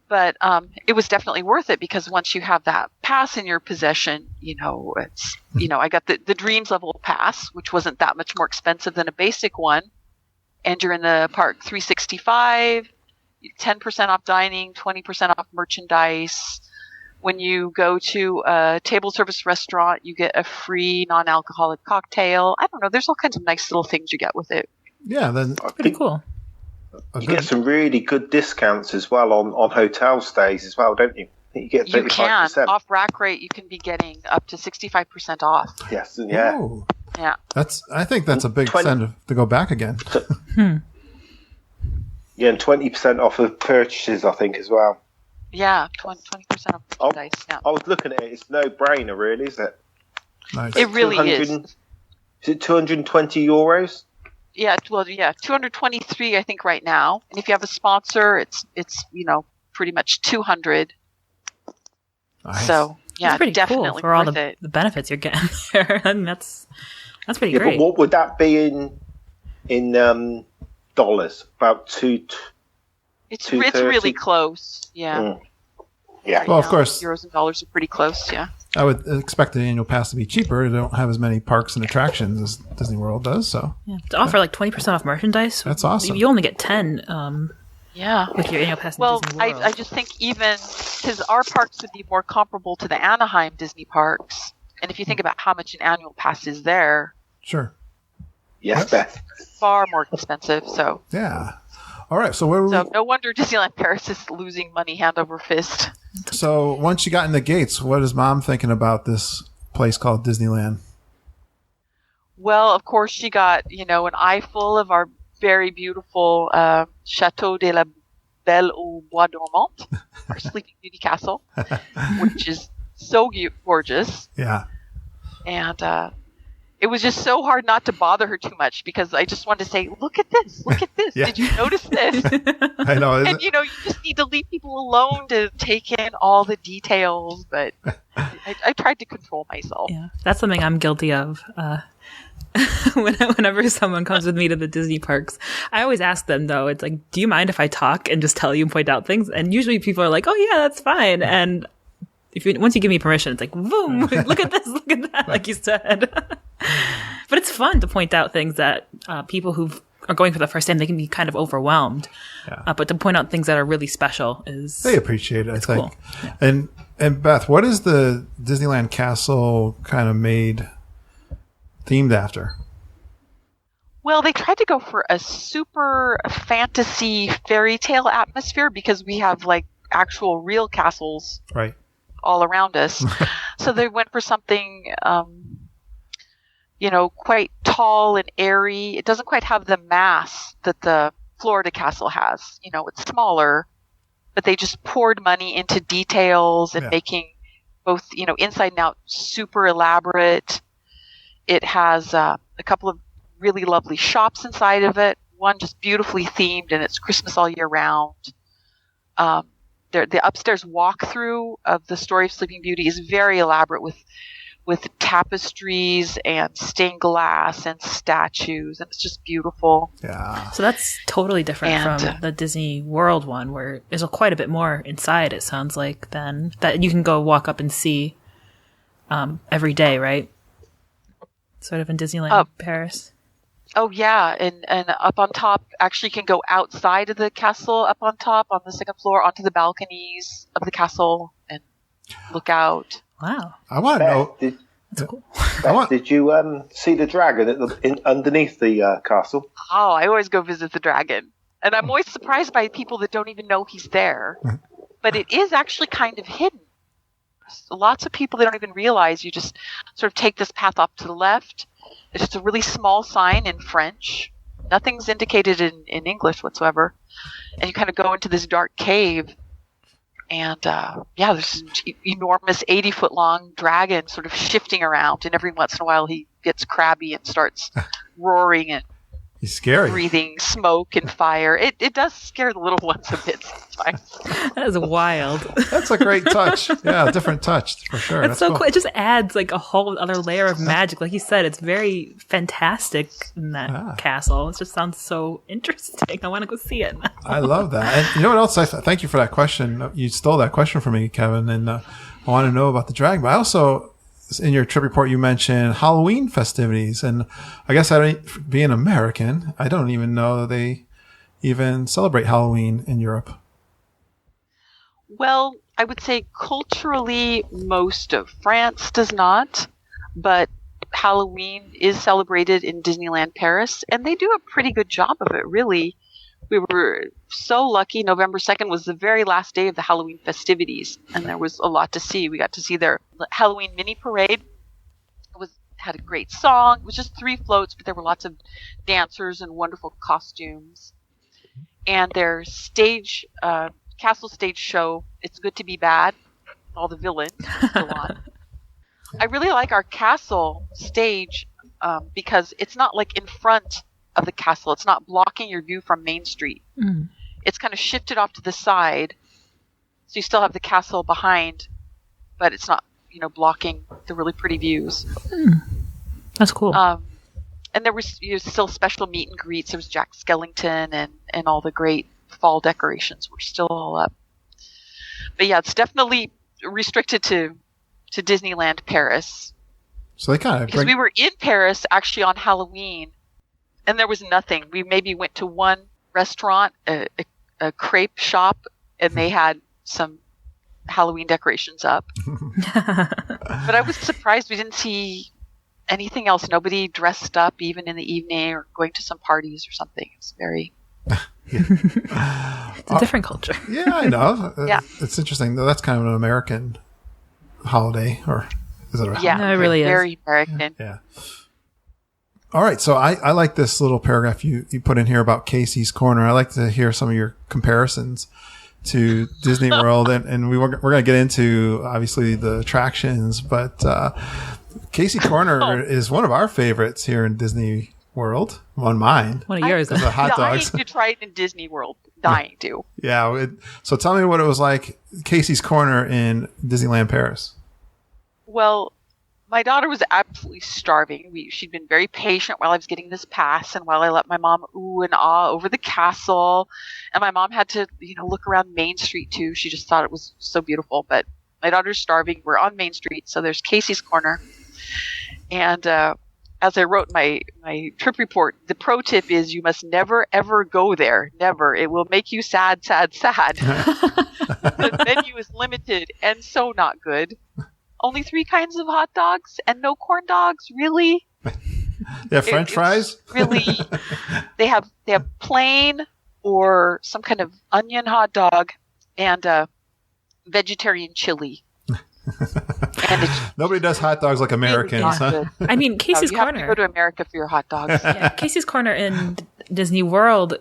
But it was definitely worth it because once you have that pass in your possession, it's, I got the Dreams level pass, which wasn't that much more expensive than a basic one. And you're in the park 365, 10% off dining, 20% off merchandise. When you go to a table service restaurant, you get a free non-alcoholic cocktail. I don't know. There's all kinds of nice little things you get with it. Yeah, then pretty cool. You get some really good discounts as well on hotel stays as well, don't you? You get 35%. You can. Off rack rate, you can be getting up to 65% off. Yes, yeah. Ooh. Yeah. I think that's a big incentive to go back again. Yeah, and 20% off of purchases, I think, as well. Yeah, 20% off merchandise. Yeah. I was looking at it. It's no brainer, really, is it? Nice. It really is. Is it 220 euros? Yeah, 223, I think, right now. And if you have a sponsor, it's pretty much 200. Nice. So yeah, that's pretty definitely cool for all worth the it. benefits you're getting there. And that's pretty great. But what would that be in dollars? About It's really close. Yeah. Yeah. Well, of course, euros and dollars are pretty close. Yeah. I would expect the annual pass to be cheaper. They don't have as many parks and attractions as Disney World does. So to offer like 20% off merchandise. That's awesome. You only get 10. Yeah. With your annual pass. Well, in Disney World. I just think even because our parks would be more comparable to the Anaheim Disney parks. And if you think about how much an annual pass is there, Sure. Yes, Beth. far more expensive. So Yeah. All right. So where? so no wonder Disneyland Paris is losing money hand over fist. So once you got in the gates, what is Mom thinking about this place called Disneyland? Well, of course, she got, an eye full of our very beautiful Chateau de la Belle au Bois Dormant, our Sleeping Beauty castle, which is so gorgeous. Yeah. And it was just so hard not to bother her too much because I just wanted to say, look at this. Yeah. Did you notice this? I know. And, you just need to leave people alone to take in all the details. But I tried to control myself. Yeah, that's something I'm guilty of. Whenever someone comes with me to the Disney parks, I always ask them, though, it's like, do you mind if I talk and just tell you and point out things? And usually people are like, oh, yeah, that's fine. And once you give me permission, it's like, boom, look at this, look at that, like you said. But it's fun to point out things that people who are going for the first time, they can be kind of overwhelmed. Yeah. But to point out things that are really special is... They appreciate it, I think. Cool. Yeah. And Beth, what is the Disneyland castle kind of themed after? Well, they tried to go for a super fantasy fairy tale atmosphere because we have like actual real castles Right. all around us. So they went for something, quite tall and airy. It doesn't quite have the mass that the Florida castle has. It's smaller, but they just poured money into details and making both, inside and out super elaborate. It has a couple of really lovely shops inside of it. One just beautifully themed, and it's Christmas all year round. The upstairs walkthrough of the Story of Sleeping Beauty is very elaborate with tapestries and stained glass and statues, and it's just beautiful. Yeah. So that's totally different from the Disney World one, where there's quite a bit more inside, it sounds like, than that you can go walk up and see every day, right? Sort of in Disneyland Paris. Oh, yeah. And up on top, actually you can go outside of the castle, up on top, on the second floor, onto the balconies of the castle and look out. Wow. I want to know. That's cool. Did you see the dragon underneath the castle? Oh, I always go visit the dragon. And I'm always surprised by people that don't even know he's there. But it is actually kind of hidden. Lots of people, they don't even realize. You just sort of take this path off to the left. It's just a really small sign in French. Nothing's indicated in English whatsoever. And you kind of go into this dark cave. And, there's an enormous 80-foot long dragon sort of shifting around. And every once in a while he gets crabby and starts roaring and He's scary. breathing smoke and fire. It does scare the little ones a bit sometimes. That is wild. That's a great touch. Yeah, different touch for sure. That's so cool. It just adds like a whole other layer of magic. Like you said, it's very fantastic in that castle. It just sounds so interesting. I want to go see it. I love that. And you know what else? Thank you for that question. You stole that question from me, Kevin. And I want to know about the dragon. But I also, in your trip report, you mentioned Halloween festivities. And I guess being American, I don't even know they even celebrate Halloween in Europe. Well, I would say culturally, most of France does not, but Halloween is celebrated in Disneyland Paris, and they do a pretty good job of it, really. We were so lucky. November 2nd was the very last day of the Halloween festivities, and there was a lot to see. We got to see their Halloween mini parade. Had a great song. It was just 3 floats, but there were lots of dancers and wonderful costumes. And their castle stage show, It's Good to Be Bad, all the villains go on. I really like our castle stage because it's not like in front of the castle. It's not blocking your view from Main Street. Mm. It's kind of shifted off to the side, so you still have the castle behind, but it's not, blocking the really pretty views. Mm. That's cool. And there was still special meet and greets. There was Jack Skellington and all the great fall decorations were still all up. But yeah, it's definitely restricted to Disneyland Paris. So they kind of because we were in Paris actually on Halloween, and there was nothing. We maybe went to one restaurant, a crepe shop, and they had some Halloween decorations up. But I was surprised we didn't see anything else. Nobody dressed up even in the evening or going to some parties or something. It's very... It's a different culture. Yeah, I know. Yeah. It's interesting. That's kind of an American holiday, or is it a Yeah, No, it really is. very American. Yeah. All right. So I like this little paragraph you put in here about Casey's Corner. I like to hear some of your comparisons to Disney World, and we're going to get into obviously the attractions, but Casey Corner is one of our favorites here in Disney World. One mine. One of yours. The hot dogs. Dying to try it in Disney World. Dying to. Yeah. So tell me what it was like, Casey's Corner in Disneyland Paris. Well, my daughter was absolutely starving. She'd been very patient while I was getting this pass, and while I let my mom ooh and ah over the castle, and my mom had to, look around Main Street too. She just thought it was so beautiful. But my daughter's starving. We're on Main Street, so there's Casey's Corner, and as I wrote my trip report, the pro tip is you must never ever go there. Never. It will make you sad, sad, sad. The menu is limited and so not good. Only 3 kinds of hot dogs and no corn dogs, really? Yeah, French fries? Really, they have plain or some kind of onion hot dog and vegetarian chili. And Nobody does hot dogs like Americans, huh? I mean, Casey's you have Corner. to go to America for your hot dogs. Yeah, Casey's Corner in Disney World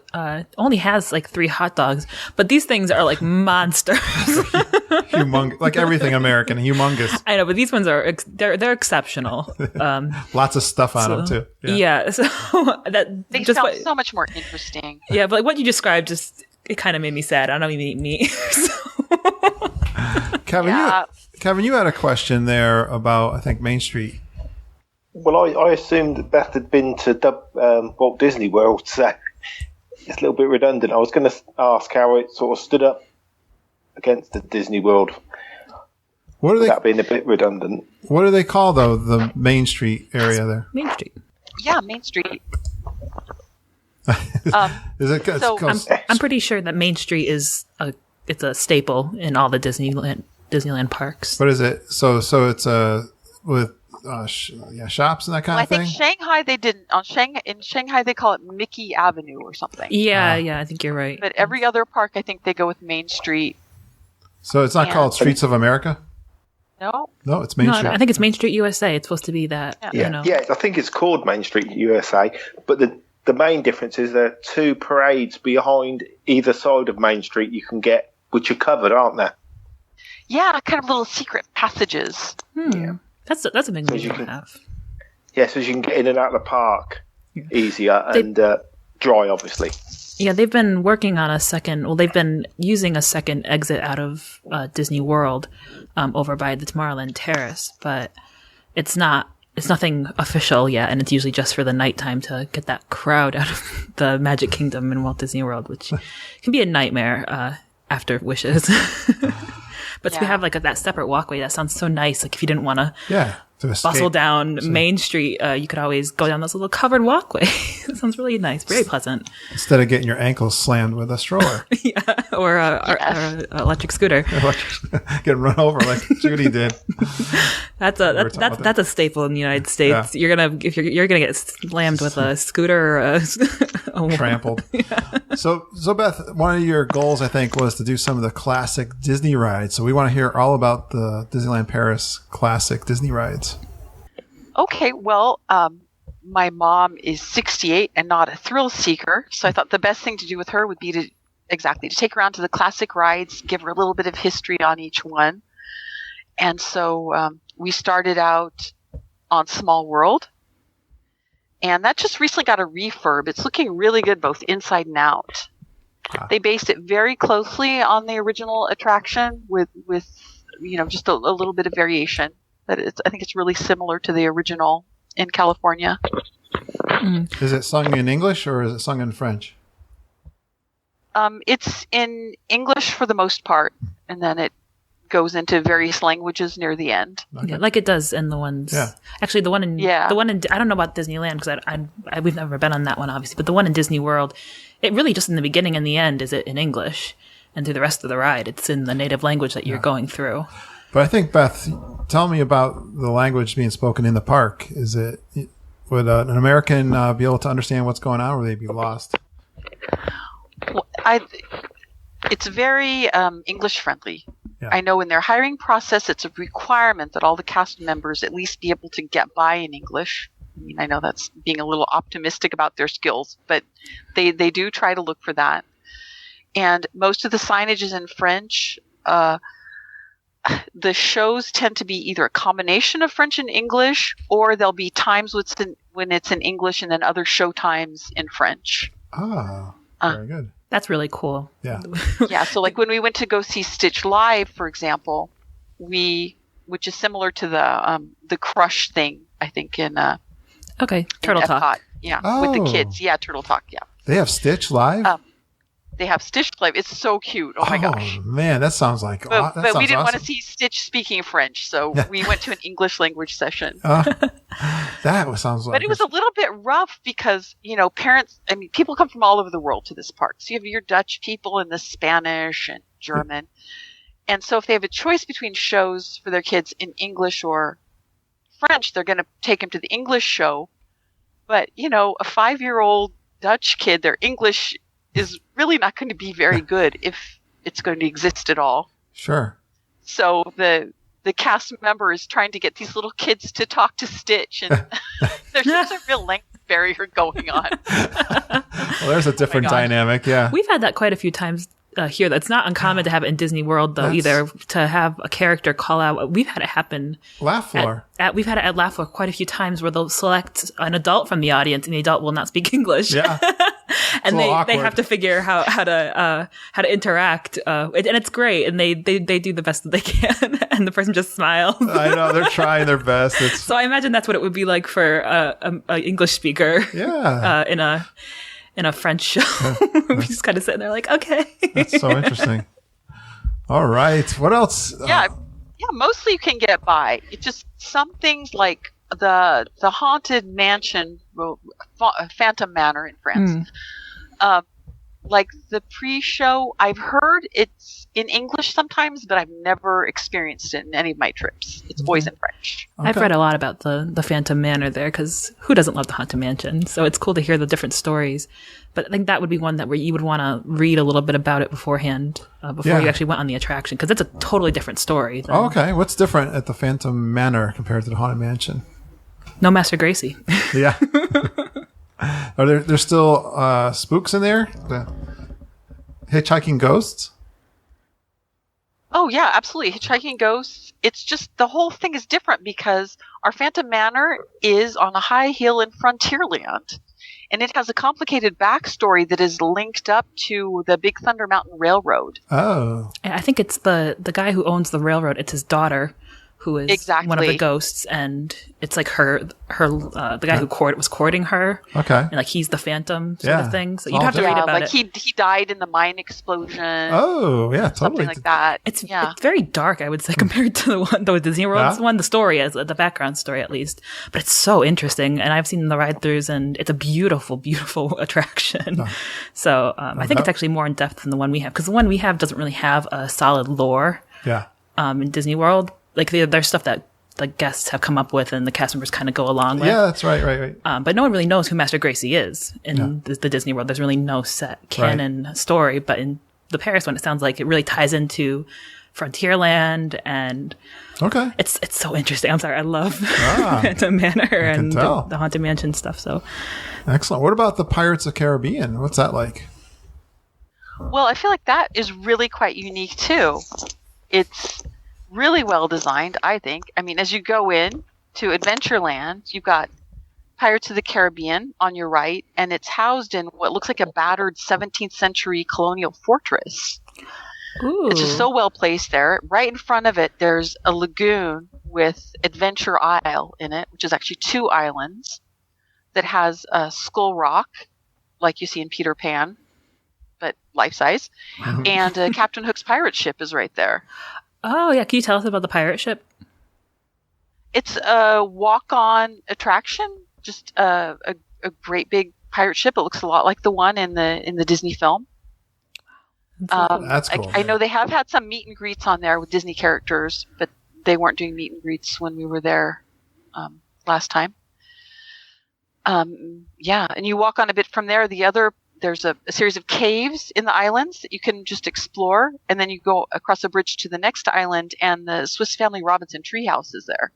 only has like 3 hot dogs, but these things are like monsters. Humongous, like everything American, humongous. I know, but these ones are they're exceptional. Lots of stuff on them too. Yeah, so They sound so much more interesting. Yeah, but like what you described, it kind of made me sad. I don't know if you meet me. Kevin, you had a question there about, I think, Main Street. Well, I assumed that Beth had been to Walt Disney World, so it's a little bit redundant. I was going to ask how it sort of stood up against the Disney World. That being a bit redundant. What do they call, though, the Main Street area there? Main Street. Yeah, Main Street. Is it? I'm pretty sure that Main Street is it's a staple in all the Disneyland parks. What is it? So it's with shops and that kind of thing. I think Shanghai they didn't. In Shanghai they call it Mickey Avenue or something. Yeah, I think you're right. But every other park, I think they go with Main Street. So it's not called Streets of America? No, it's Main Street. I think it's Main Street USA. It's supposed to be that. Yeah, I think it's called Main Street USA. But the main difference is there are 2 parades behind either side of Main Street you can get, which are covered, aren't there? Yeah, kind of little secret passages. Yeah. That's a big move to have. Yeah, so you can get in and out of the park easier and dry, obviously. Yeah, they've been working on they've been using a second exit out of Disney World over by the Tomorrowland Terrace, but it's nothing official yet, and it's usually just for the nighttime to get that crowd out of the Magic Kingdom in Walt Disney World, which can be a nightmare after Wishes. But to have that separate walkway, that sounds so nice. Like if you didn't want to bustle down Main Street, you could always go down those little covered walkways. It sounds really nice, very pleasant. Instead of getting your ankles slammed with a stroller. Or an electric scooter. Getting run over like Judy did. That's a staple in the United States. Yeah. You're gonna get slammed with a scooter or trampled. So Beth, one of your goals I think was to do some of the classic Disney rides. So we want to hear all about the Disneyland Paris classic Disney rides. Okay, well, my mom is 68 and not a thrill seeker, so I thought the best thing to do with her would be to take her around to the classic rides, give her a little bit of history on each one. And so we started out on Small World, and that just recently got a refurb. It's looking really good both inside and out. They based it very closely on the original attraction with just a little bit of variation. I think it's really similar to the original in California. Is it sung in English or is it sung in French? It's in English for the most part, and then it goes into various languages near the end. Okay. Yeah, like it does in the ones. Yeah. Actually, the one in I don't know about Disneyland because we've never been on that one, obviously. But the one in Disney World, it really just in the beginning and the end is it in English, and through the rest of the ride, it's in the native language that you're going through. But I think, Beth, tell me about the language being spoken in the park. Would an American be able to understand what's going on, or would they be lost? Well, it's very English friendly. Yeah. I know in their hiring process, it's a requirement that all the cast members at least be able to get by in English. I mean, I know that's being a little optimistic about their skills, but they do try to look for that. And most of the signage is in French. The shows tend to be either a combination of French and English, or there'll be times when it's in English and then other show times in French. Ah, very good. That's really cool. Yeah. Yeah, so like when we went to go see Stitch live, for example, which is similar to the Crush thing, I think in Turtle in Talk. Epcot. Yeah, with the kids. Yeah, Turtle Talk. Yeah. They have Stitch live? They have Stitch live. It's so cute. Oh my gosh. Man, that sounds like But we didn't want to awesome. see Stitch speaking French, so we went to an English language session. That sounds like. But it was a little bit rough because, parents, people come from all over the world to this park. So you have your Dutch people and the Spanish and German. And so if they have a choice between shows for their kids in English or French, they're going to take them to the English show. But, a 5-year-old Dutch kid, their English is really not going to be very good if it's going to exist at all. Sure. So the cast member is trying to get these little kids to talk to Stitch, and there's just a real language barrier going on. Well, there's a different dynamic, yeah. We've had that quite a few times here. That's not uncommon to have it in Disney World, though, either, to have a character call out. We've had it happen. Laugh Floor. We've had it at Laugh Floor quite a few times where they'll select an adult from the audience, and the adult will not speak English. Yeah. And they have to figure how to interact, and it's great, and they do the best that they can, and the person just smiles. I know, they're trying their best. So I imagine that's what it would be like for an English speaker. Yeah. In a French show. We just kind of sitting there like, okay. That's so interesting. All right. What else? Yeah, mostly you can get by. It's just some things like the Haunted Mansion, Phantom Manor in France. Like the pre-show, I've heard it's in English sometimes, but I've never experienced it in any of my trips. It's always in French. Okay. I've read a lot about the Phantom Manor there, because who doesn't love the Haunted Mansion? So it's cool to hear the different stories. But I think that would be one where you would want to read a little bit about it beforehand, before you actually went on the attraction, because it's a totally different story. Okay. What's different at the Phantom Manor compared to the Haunted Mansion? No Master Gracie. Yeah. Are there still spooks in there? The hitchhiking ghosts? Oh, yeah, absolutely. Hitchhiking ghosts. It's just the whole thing is different because our Phantom Manor is on a high hill in Frontierland. And it has a complicated backstory that is linked up to the Big Thunder Mountain Railroad. Oh. I think it's the guy who owns the railroad. It's his daughter who is one of the ghosts, and it's like the guy who was courting her. Okay. And like he's the Phantom sort of thing. So you'd All have to read about it. He died in the mine explosion. Oh, yeah, totally. Something like that. It's very dark, I would say, compared to the Disney World one. The story, as the background story at least, but it's so interesting. And I've seen the ride-throughs, and it's a beautiful, beautiful attraction. So I think it's actually more in depth than the one we have, because the one we have doesn't really have a solid lore. Yeah. In Disney World, like there's stuff that the guests have come up with and the cast members kind of go along with. Yeah, that's right. But no one really knows who Master Gracie is in the Disney World. There's really no set canon story. But in the Paris one, it sounds like it really ties into Frontierland, and it's so interesting. I'm sorry, I love Phantom Manor and the Haunted Mansion stuff. So excellent. What about the Pirates of the Caribbean? What's that like? Well, I feel like that is really quite unique too. It's really well designed, I think. I mean, as you go in to Adventureland, you've got Pirates of the Caribbean on your right, and it's housed in what looks like a battered 17th century colonial fortress. Ooh. It's just so well placed there. Right in front of it, there's a lagoon with Adventure Isle in it, which is actually 2 islands, that has a skull rock, like you see in Peter Pan, but life-size. And Captain Hook's pirate ship is right there. Oh, yeah. Can you tell us about the pirate ship? It's a walk-on attraction, just a great big pirate ship. It looks a lot like the one in the Disney film. That's cool. I know they have had some meet and greets on there with Disney characters, but they weren't doing meet and greets when we were there last time. Yeah, and you walk on a bit from there. There's a series of caves in the islands that you can just explore, and then you go across a bridge to the next island, and the Swiss Family Robinson treehouse is there.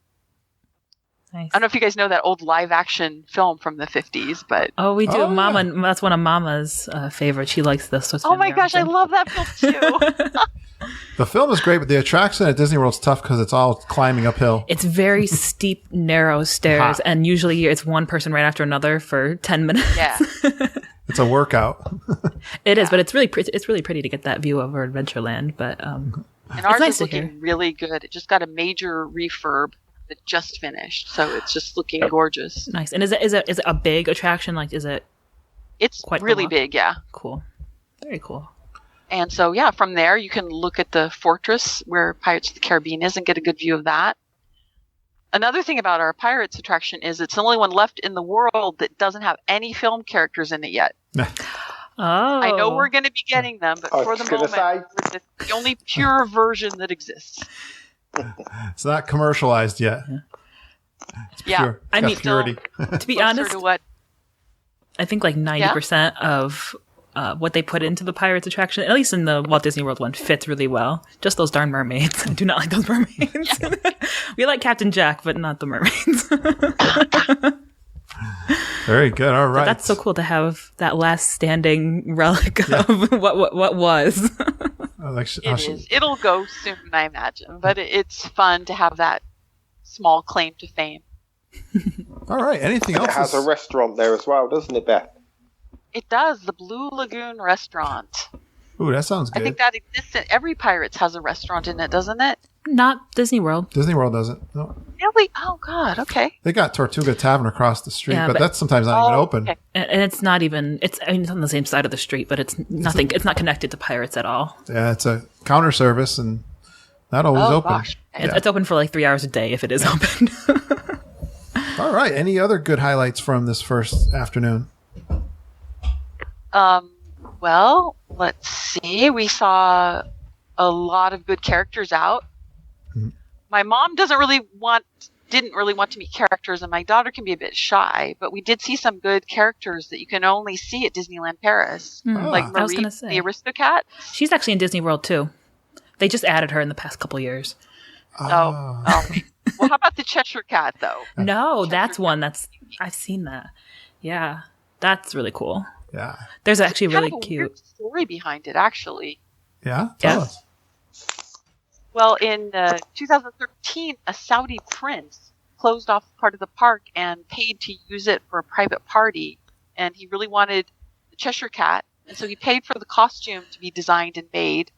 Nice. I don't know if you guys know that old live-action film from the 50s, but... Oh, we do. Oh, Mama, yeah. That's one of Mama's favorites. She likes the Swiss Oh my Family gosh, I Robinson. love that film too. The film is great, but the attraction at Disney World's tough because it's all climbing uphill. It's very steep, narrow stairs, Hot. and usually it's one person right after another for 10 minutes. Yeah. It's a workout. It is, but it's really pretty. It's really pretty to get that view over Adventureland. But And ours nice is to looking hear. really good. It just got a major refurb that just finished, so it's just looking gorgeous. nice. And is it a big attraction? Like, is it It's Quite the really walk. big, yeah. cool? Very cool. And so, yeah, from there you can look at the fortress where Pirates of the Caribbean is and get a good view of that. Another thing about our Pirates attraction is it's the only one left in the world that doesn't have any film characters in it yet. Oh, I know we're going to be getting them, but I for was the gonna moment, we're the only pure version that exists. It's not commercialized yet. It's Yeah. pure. It's I got mean, purity. to be Closer honest, to what? I think like 90% of what they put into the Pirates attraction, at least in the Walt Disney World one, fits really well. Just those darn mermaids. I do not like those mermaids. We like Captain Jack, but not the mermaids. Very good. All right. That's so cool to have that last standing relic of what was. It is. It'll go soon, I imagine, but it's fun to have that small claim to fame. All right. Anything It else? has a restaurant there as well, doesn't it, Beth? It does. The Blue Lagoon restaurant. Ooh, that sounds I good. think that exists. Every Pirates has a restaurant in it, doesn't it? Not Disney World. Disney World doesn't. No. Really? Oh, God. Okay. They got Tortuga Tavern across the street, Yeah, but but- that's sometimes not even open. Okay. And it's not even, it's on the same side of the street, but it's nothing, it's not connected to Pirates at all. Yeah, it's a counter service and not always Oh, open. gosh. Yeah. It's open for like 3 hours a day if it is open. All right. Any other good highlights from this first afternoon? Well, let's see. We saw a lot of good characters out. Mm-hmm. My mom didn't really want to meet characters, and my daughter can be a bit shy, but we did see some good characters that you can only see at Disneyland Paris. Like I was Marie, gonna say. the Aristocat. She's actually in Disney World too. They just added her in the past couple years. Oh. Well, how about the Cheshire Cat, though? No, that's one I've seen that. Yeah, that's really cool. Yeah. There's actually Kind really of a cute. weird story behind it, actually. Yeah? Tell Yeah. us. Well, in 2013, a Saudi prince closed off part of the park and paid to use it for a private party. And he really wanted the Cheshire Cat. And so he paid for the costume to be designed and made.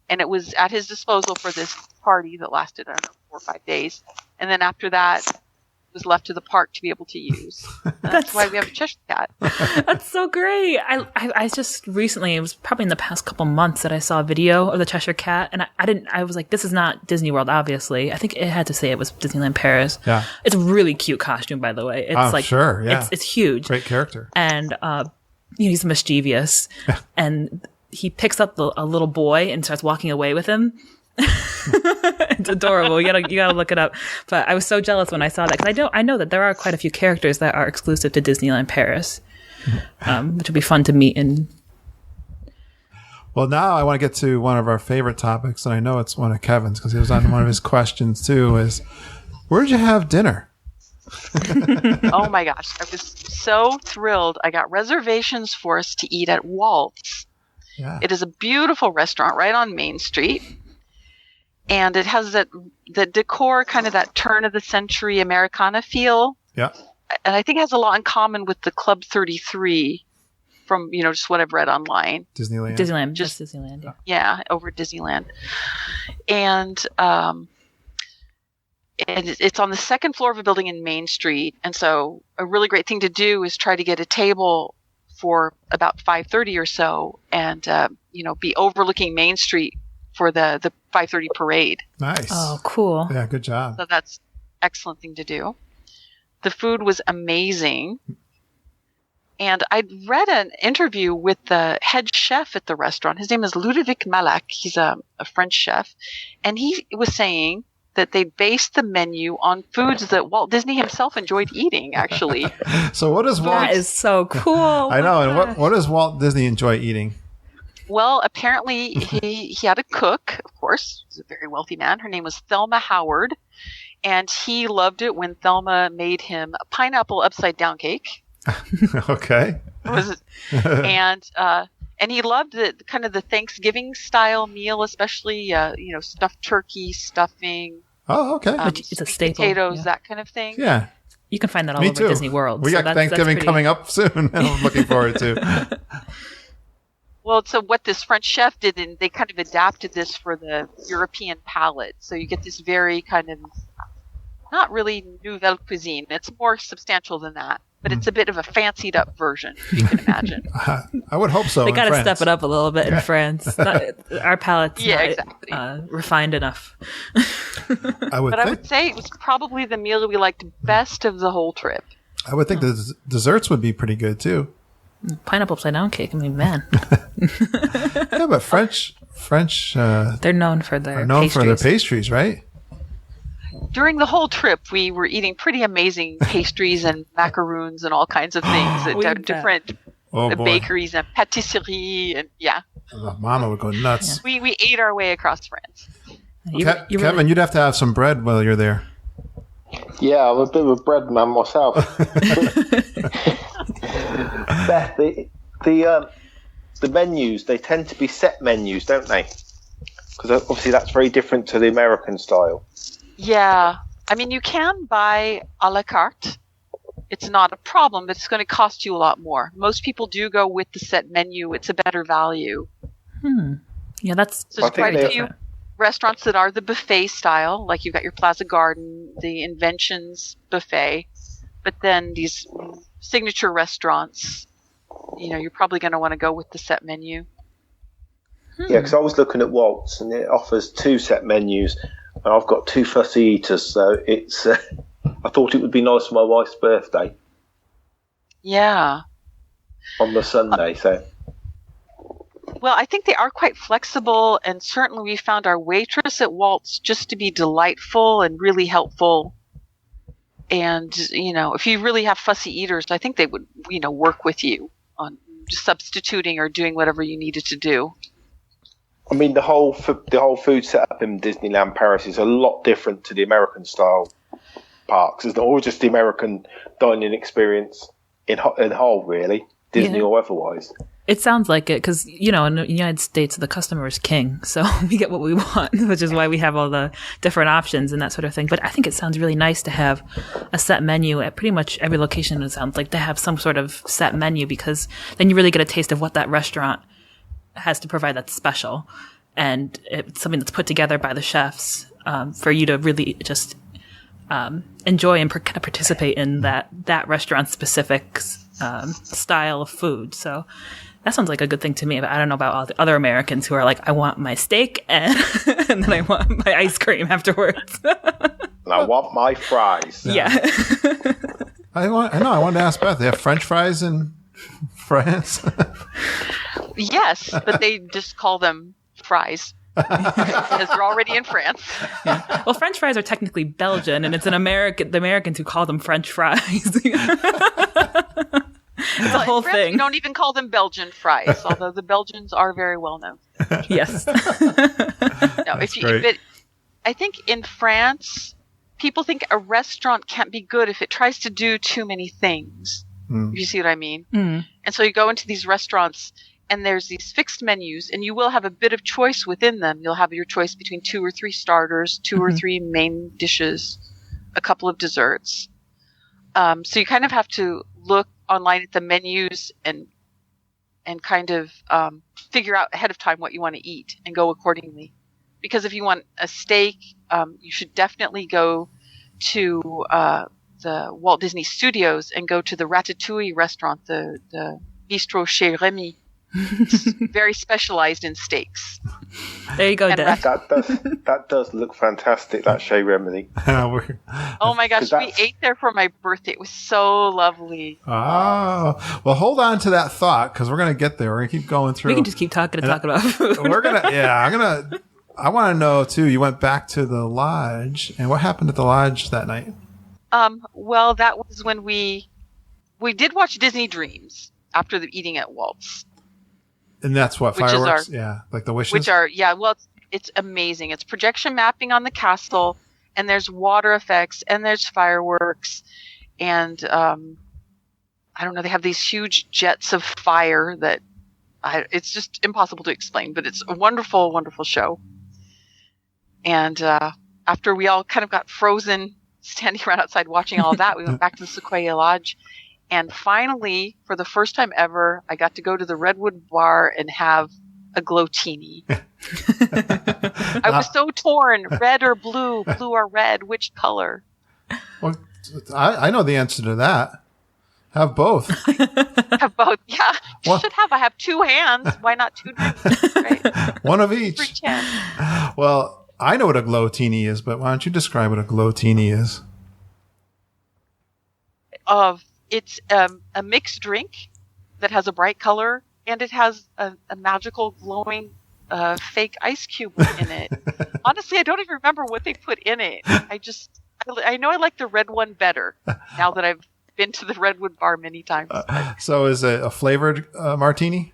And it was at his disposal for this party that lasted, I don't know, 4 or 5 days. And then after that, it was left to the park to be able to use. And that's why we have a Cheshire Cat. That's so great. I just recently, it was probably in the past couple months that I saw a video of the Cheshire Cat, and I was like, this is not Disney World, obviously. I think it had to say it was Disneyland Paris. Yeah. It's a really cute costume, by the way. It's Oh, like, sure, yeah. It's huge. Great character. And he's mischievous, and he picks up a little boy and starts walking away with him. It's adorable. You gotta look it up. But I was so jealous when I saw that, because I know that there are quite a few characters that are exclusive to Disneyland Paris, which would be fun to meet. And Well, now I want to get to one of our favorite topics, and I know it's one of Kevin's because he was on one of his questions too, is where'd you have dinner? Oh my gosh. I was so thrilled. I got reservations for us to eat at Walt's. Yeah. It is a beautiful restaurant right on Main Street. And it has the decor, kind of that turn of the century Americana feel. Yeah. And I think it has a lot in common with the Club 33 from, just what I've read online. Disneyland, Just- just Disneyland. Yeah. Yeah, over at Disneyland. And it's on the second floor of a building in Main Street. And so a really great thing to do is try to get a table for about 5:30 or so and, be overlooking Main Street for the 5:30 parade. Nice. Oh, cool. Yeah, good job. So that's an excellent thing to do. The food was amazing. And I'd read an interview with the head chef at the restaurant. His name is Ludovic Malac. He's a French chef. And he was saying that they based the menu on foods that Walt Disney himself enjoyed eating, actually. So what does Walt... That is so cool. I know. And what does Walt Disney enjoy eating? Well, apparently he had a cook, of course. He's a very wealthy man. Her name was Thelma Howard. And he loved it when Thelma made him a pineapple upside-down cake. Okay. And he loved the Thanksgiving style meal, especially stuffed turkey, stuffing. Oh, okay. It's a staple. Potatoes, that kind of thing. Yeah. You can find that all Me over too. Disney World. We got Thanksgiving coming up soon, and I'm looking forward to. Well, so what this French chef did, and they kind of adapted this for the European palate. So you get this very kind of not really nouvelle cuisine. It's more substantial than that. But it's a bit of a fancied up version, you can imagine. I would hope so. They got to step it up a little bit in France. Our palate's not exactly. refined enough. I would say it was probably the meal that we liked best of the whole trip. I would think the desserts would be pretty good too. Pineapple upside down cake. I mean, man. Yeah, but French. They're known for their pastries, right? During the whole trip, we were eating pretty amazing pastries and macaroons and all kinds of things at different bakeries and patisserie, and Mama would go nuts. Yeah. We ate our way across France. Kevin, you'd have to have some bread while you're there. Yeah, I'm a bit of a bread man myself. Beth, the menus, they tend to be set menus, don't they? Because obviously that's very different to the American style. Yeah. I mean, you can buy a la carte. It's not a problem, but it's going to cost you a lot more. Most people do go with the set menu. It's a better value. Yeah, so there's quite a few restaurants that are the buffet style, like you've got your Plaza Garden, the Inventions buffet. But then these signature restaurants, you're probably going to want to go with the set menu. Yeah, because I was looking at Walt's, and it offers 2 set menus. And I've got 2 fussy eaters, so it's. I thought it would be nice for my wife's birthday. Yeah. On the Sunday, so. Well, I think they are quite flexible, and certainly we found our waitress at Walt's just to be delightful and really helpful. And if you really have fussy eaters, I think they would work with you on substituting or doing whatever you needed to do. I mean, the whole food setup in Disneyland Paris is a lot different to the American style parks, isn't it? Or just the American dining experience in whole, really, Disney or otherwise. It sounds like it because, in the United States, the customer is king. So we get what we want, which is why we have all the different options and that sort of thing. But I think it sounds really nice to have a set menu at pretty much every location. It sounds like to have some sort of set menu because then you really get a taste of what that restaurant has to provide that's special. And it's something that's put together by the chefs for you to really just enjoy and kind of participate in that restaurant specific style of food. So that sounds like a good thing to me. But I don't know about all the other Americans who are like, I want my steak and then I want my ice cream afterwards. And I want my fries. Yeah. I wanted to ask Beth, they have French fries in France? Yes, but they just call them fries because they're already in France. Yeah. Well, French fries are technically Belgian, and it's the Americans who call them French fries. It's a whole thing. We don't even call them Belgian fries, although the Belgians are very well known. Yes. I think in France, people think a restaurant can't be good if it tries to do too many things. You see what I mean? And so you go into these restaurants and there's these fixed menus and you will have a bit of choice within them. You'll have your choice between 2 or 3 starters, 2 or 3 main dishes, a couple of desserts. So you kind of have to look online at the menus and kind of figure out ahead of time what you want to eat and go accordingly. Because if you want a steak, you should definitely go to the Walt Disney Studios and go to the Ratatouille restaurant, the Bistro Chez Rémy. very specialized in steaks. There you go, And Deb. That does look fantastic. That Chez Remedy. Oh my gosh, we ate there for my birthday. It was so lovely. Oh, well, hold on to that thought because we're going to get there. We're going to keep going through. We can just keep talking and talking about food. I want to know too. You went back to the lodge, and what happened at the lodge that night? Well, that was when we did watch Disney Dreams after the eating at Walt's. And that's what Which fireworks, is like the wishes. Which are it's amazing. It's projection mapping on the castle, and there's water effects, and there's fireworks, and I don't know. They have these huge jets of fire that it's just impossible to explain, but it's a wonderful, wonderful show. And after we all kind of got frozen standing around outside watching all of that, we went back to the Sequoia Lodge. And finally, for the first time ever, I got to go to the Redwood Bar and have a glowtini. I was so torn. Red or blue? Blue or red? Which color? Well, I know the answer to that. Have both. Have both. Yeah. You should have. I have two hands. Why not two drinks? Right? One of each. Free chance. Well, I know what a glowtini is, but why don't you describe what a glowtini is? It's a mixed drink that has a bright color, and it has a magical glowing fake ice cube in it. Honestly, I don't even remember what they put in it. I know I like the red one better now that I've been to the Redwood Bar many times. So is it a flavored martini?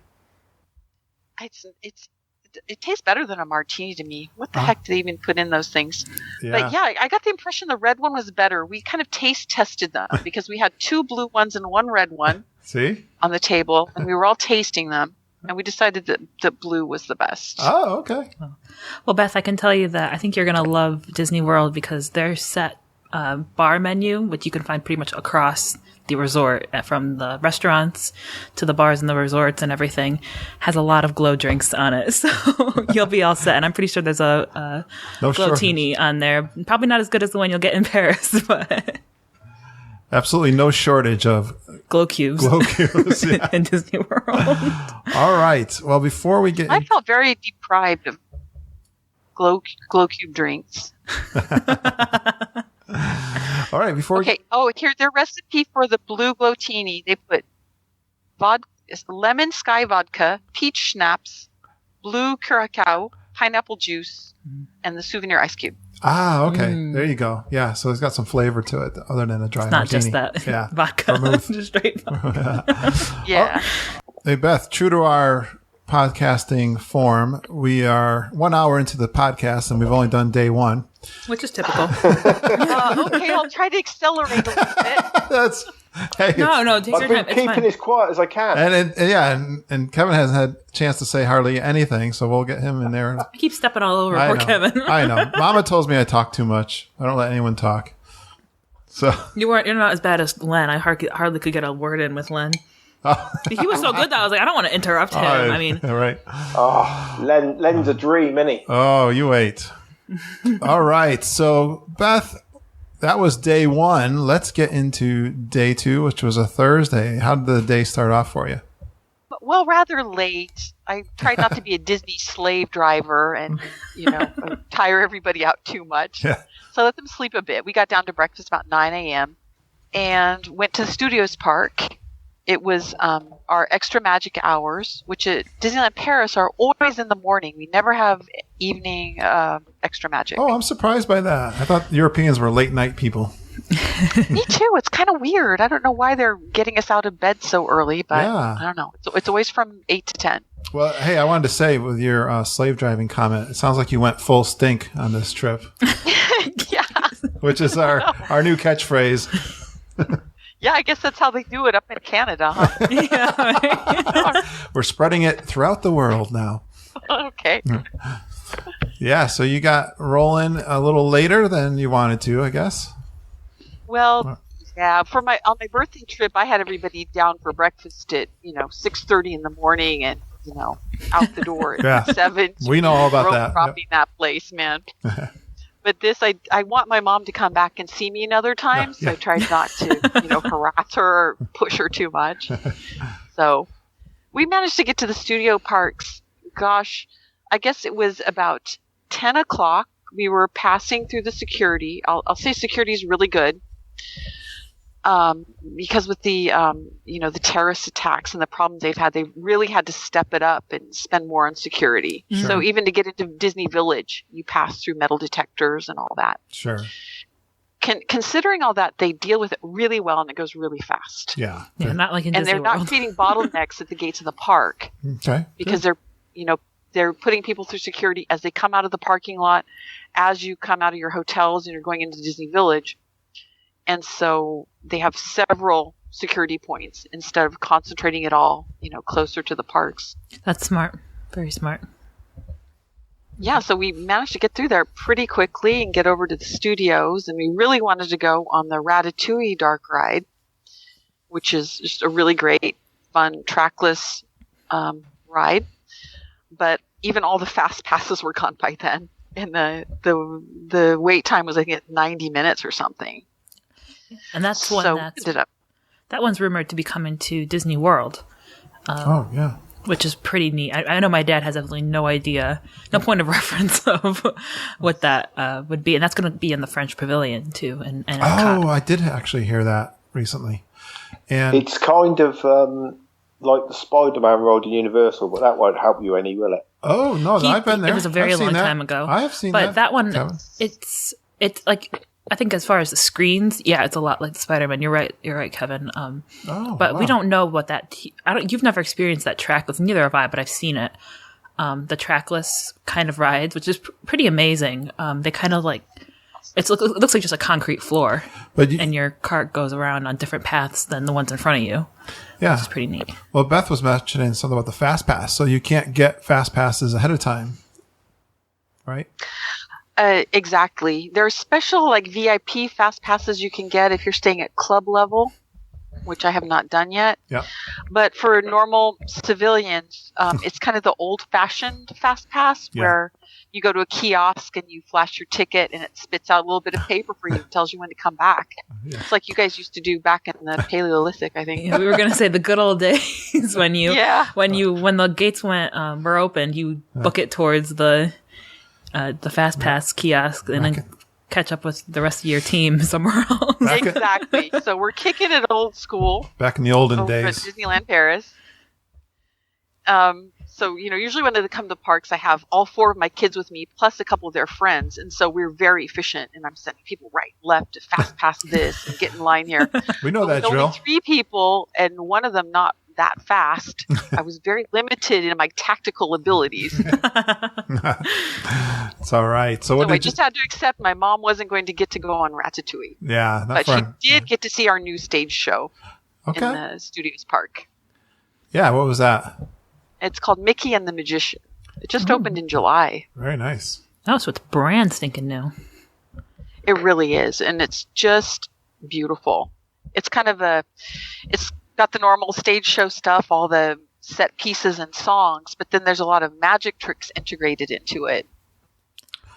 It tastes better than a martini to me. What the heck do they even put in those things? Yeah. But yeah, I got the impression the red one was better. We kind of taste tested them because we had two blue ones and one red one See? on the table, and we were all tasting them, and we decided that blue was the best. Oh, okay. Well, Beth, I can tell you that I think you're going to love Disney World because their set bar menu, which you can find pretty much across the resort, from the restaurants to the bars and the resorts and everything, has a lot of glow drinks on it. So you'll be all set. And I'm pretty sure there's a glowtini on there. Probably not as good as the one you'll get in Paris, but absolutely no shortage of glow cubes yeah. in Disney World. All right. Well, before we get... I felt very deprived of glow cube drinks. All right, before okay. Oh, here's their recipe for the blue glowtini. They put lemon sky vodka, peach schnapps, blue curacao, pineapple juice, and the souvenir ice cube. Ah, okay. There you go. Yeah, so it's got some flavor to it other than a dry Not martini. just that. Yeah. Vodka. Just straight vodka. Yeah. Hey, Beth, true to our podcasting form, we are 1 hour into the podcast and we've only done day one. Which is typical. Okay, I'll try to accelerate a little bit. That's hey. No, take I've your been time. It's keeping fine. as quiet as I can. And Kevin hasn't had a chance to say hardly anything, so we'll get him in there. I keep stepping all over I poor know. Kevin. I know. Mama tells me I talk too much. I don't let anyone talk. So You're not as bad as Len. I hardly could get a word in with Len. He was so good that I was like, I don't want to interrupt him. I mean, right. Oh, Len's a dream, isn't he? Oh, you wait. All right. So, Beth, that was day one. Let's get into day two, which was a Thursday. How did the day start off for you? Well, rather late. I tried not to be a Disney slave driver and, tire everybody out too much. Yeah. So I let them sleep a bit. We got down to breakfast about 9 a.m. and went to the Studios Park. It was our extra magic hours, which at Disneyland Paris are always in the morning. We never have evening extra magic. Oh, I'm surprised by that. I thought Europeans were late night people. Me too. It's kind of weird. I don't know why they're getting us out of bed so early, but Yeah. I don't know. It's always from 8 to 10. Well, hey, I wanted to say with your slave driving comment, it sounds like you went full stink on this trip, Yeah. which is our new catchphrase. Yeah, I guess that's how they do it up in Canada, huh? yeah. We're spreading it throughout the world now. Okay. Yeah, so you got rolling a little later than you wanted to, I guess. Well, yeah. On my birthday trip, I had everybody down for breakfast at 6:30 in the morning, and out the door at Yeah. 7. We know all about that. Dropping that place, man. But this, I want my mom to come back and see me another time, so I tried not to, harass her or push her too much. So we managed to get to the studio parks. Gosh, I guess it was about 10 o'clock. We were passing through the security. I'll say security is really good. Because with the, the terrorist attacks and the problems they've had, they really had to step it up and spend more on security. Sure. So even to get into Disney Village, you pass through metal detectors and all that. Sure. Considering all that, they deal with it really well and it goes really fast. Yeah. Yeah, not like in And Disney they're World. not creating bottlenecks at the gates of the park. Okay. Because they're putting people through security as they come out of the parking lot, as you come out of your hotels and you're going into Disney Village. And so they have several security points instead of concentrating it all, closer to the parks. That's smart. Very smart. Yeah, so we managed to get through there pretty quickly and get over to the studios. And we really wanted to go on the Ratatouille dark ride, which is just a really great, fun, trackless ride. But even all the fast passes were gone by then. And the wait time was, I think, 90 minutes or something. And that's one that one's rumored to be coming to Disney World. Yeah. Which is pretty neat. I know my dad has absolutely no idea, no point of reference of what that would be. And that's going to be in the French Pavilion, too. And I did actually hear that recently. And it's kind of like the Spider-Man ride in Universal, but that won't help you any, will it? Oh, no, I've been there. It was a very long time ago. I have seen that. But that one, Kevin. it's like, I think as far as the screens, yeah, it's a lot like the Spider-Man. You're right, Kevin. But we don't know what that. You've never experienced that trackless. Neither have I, but I've seen it. The trackless kind of rides, which is pretty amazing. They kind of like it looks like just a concrete floor, and your cart goes around on different paths than the ones in front of you. Yeah, it's pretty neat. Well, Beth was mentioning something about the fast pass, so you can't get fast passes ahead of time, right? Exactly. There are special VIP fast passes you can get if you're staying at club level, which I have not done yet. Yeah. But for normal civilians, it's kind of the old-fashioned fast pass where you go to a kiosk and you flash your ticket and it spits out a little bit of paper for you and tells you when to come back. Yeah. It's like you guys used to do back in the Paleolithic, I think. Yeah, we were going to say the good old days when the gates were opened, you book it towards the fast pass kiosk and then catch up with the rest of your team somewhere else. Exactly. So we're kicking it old school. Back in the olden days. At Disneyland Paris. So, usually when they come to the parks, I have all 4 of my kids with me, plus a couple of their friends. And so we're very efficient. And I'm sending people right, left, to fast pass this and get in line here. We know that drill. Only 3 people and one of them not that fast. I was very limited in my tactical abilities. It's all right. So I just had to accept my mom wasn't going to get to go on Ratatouille. Yeah. But she did get to see our new stage show in the Studios Park. Yeah. What was that? It's called Mickey and the Magician. It just opened in July. Very nice. Oh, so it's brand stinking new. It really is. And it's just beautiful. It's kind of it's got the normal stage show stuff, all the set pieces and songs, but then there's a lot of magic tricks integrated into it.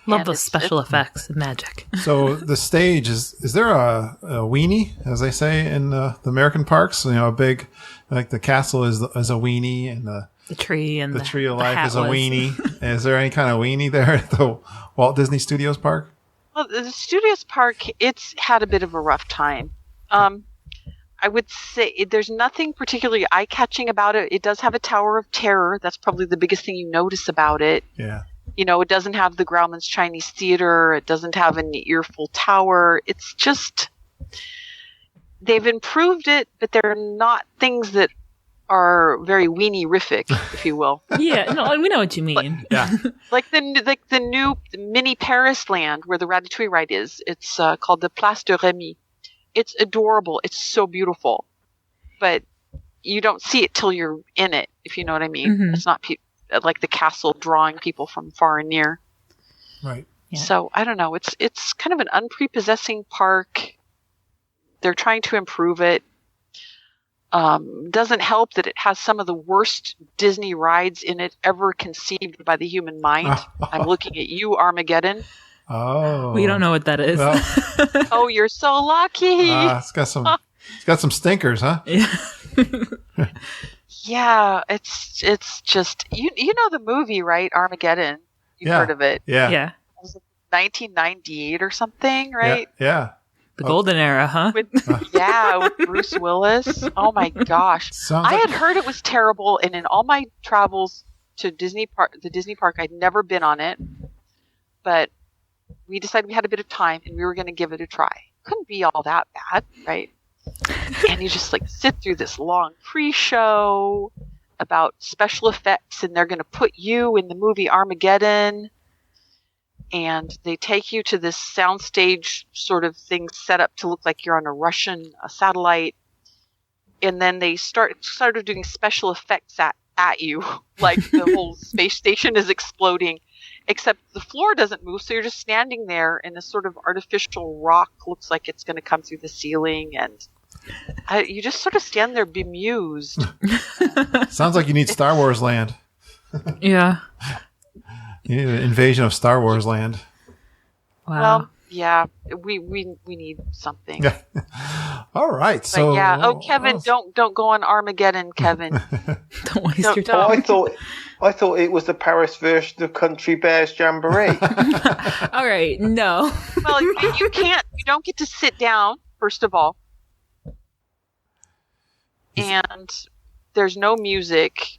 Love those special effects and magic. So the stage, is there a weenie, as they say in the American parks? A big, like the castle is a weenie and the tree and the tree of life is a was. weenie. Is there any kind of weenie there at the Walt Disney Studios Park? Well, the Studios Park, it's had a bit of a rough time. I would say there's nothing particularly eye-catching about it. It does have a Tower of Terror. That's probably the biggest thing you notice about it. Yeah. It doesn't have the Grauman's Chinese Theater. It doesn't have an Earful Tower. It's just, they've improved it, but they're not things that are very weenie-rific, if you will. Yeah, no, we know what you mean. Like the new mini Paris land where the Ratatouille ride is. It's called the Place de Remy. It's adorable. It's so beautiful, but you don't see it till you're in it, if you know what I mean. Mm-hmm. It's not like the castle drawing people from far and near. Right. Yeah. So I don't know. It's kind of an unprepossessing park. They're trying to improve it. Doesn't help that it has some of the worst Disney rides in it ever conceived by the human mind. I'm looking at you, Armageddon. Oh, we don't know what that is. Well, oh, you're so lucky. It's got some stinkers, huh? Yeah. Yeah, it's just you know the movie, right? Armageddon. You've heard of it. Yeah. Yeah. Was it 1998 or something, right? Yeah. The golden era, huh? With Bruce Willis. Oh my gosh. I had heard it was terrible, and in all my travels to the Disney park, I'd never been on it. But we decided we had a bit of time and we were going to give it a try. Couldn't be all that bad, right? And you just like sit through this long pre-show about special effects, and they're going to put you in the movie Armageddon, and they take you to this soundstage sort of thing set up to look like you're on a Russian satellite, and then they started doing special effects at you, like the whole space station is exploding, except the floor doesn't move, so you're just standing there, and this sort of artificial rock looks like it's going to come through the ceiling, and you just sort of stand there bemused. Sounds like you need Star Wars land. Yeah. You need an invasion of Star Wars land. Wow. Well, yeah, we need something. All right. So but yeah. Oh, Kevin, don't go on Armageddon, Kevin. Don't waste your time. I thought it was the Paris version of Country Bears Jamboree. All right. No. Well, you can't. You don't get to sit down. First of all. And there's no music,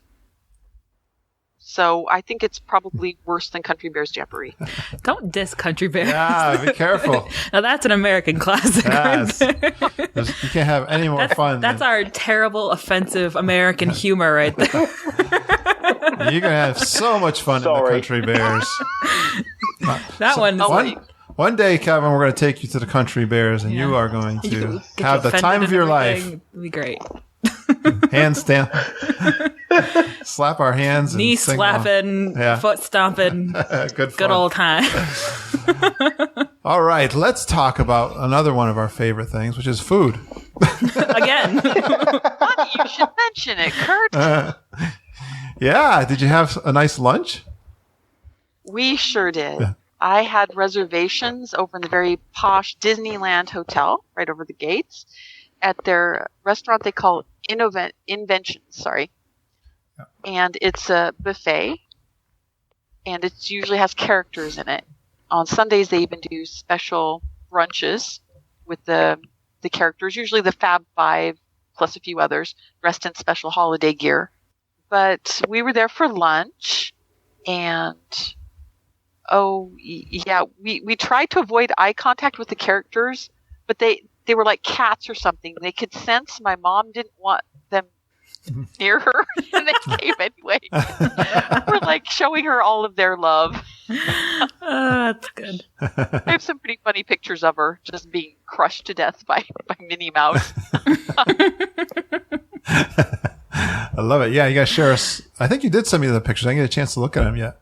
so I think it's probably worse than Country Bears Jamboree. Don't diss Country Bears. Yeah, be careful. Now that's an American classic. Yes. Right there. You can't have any more fun. That's our terrible, offensive American humor right there. You're going to have so much fun in the Country Bears. One day, Kevin, we're going to take you to the Country Bears, and you are going to have the time of your life. It'll be great. Handstand. Slap our hands. Knee slapping, foot stomping. Good old time. All right, let's talk about another one of our favorite things, which is food. Again. Funny you should mention it, Kurt. Yeah, did you have a nice lunch? We sure did. Yeah. I had reservations over in the very posh Disneyland Hotel, right over the gates, at their restaurant they call Inventions, sorry. Yeah. And it's a buffet, and it usually has characters in it. On Sundays, they even do special brunches with the characters, usually the Fab Five plus a few others, dressed in special holiday gear. But we were there for lunch, and we tried to avoid eye contact with the characters, but they were like cats or something. They could sense my mom didn't want them near her, and they came anyway. We're like showing her all of their love. That's good. I have some pretty funny pictures of her just being crushed to death by Minnie Mouse. I love it. Yeah, you guys share us. I think you did send me the pictures. I didn't get a chance to look at them yet.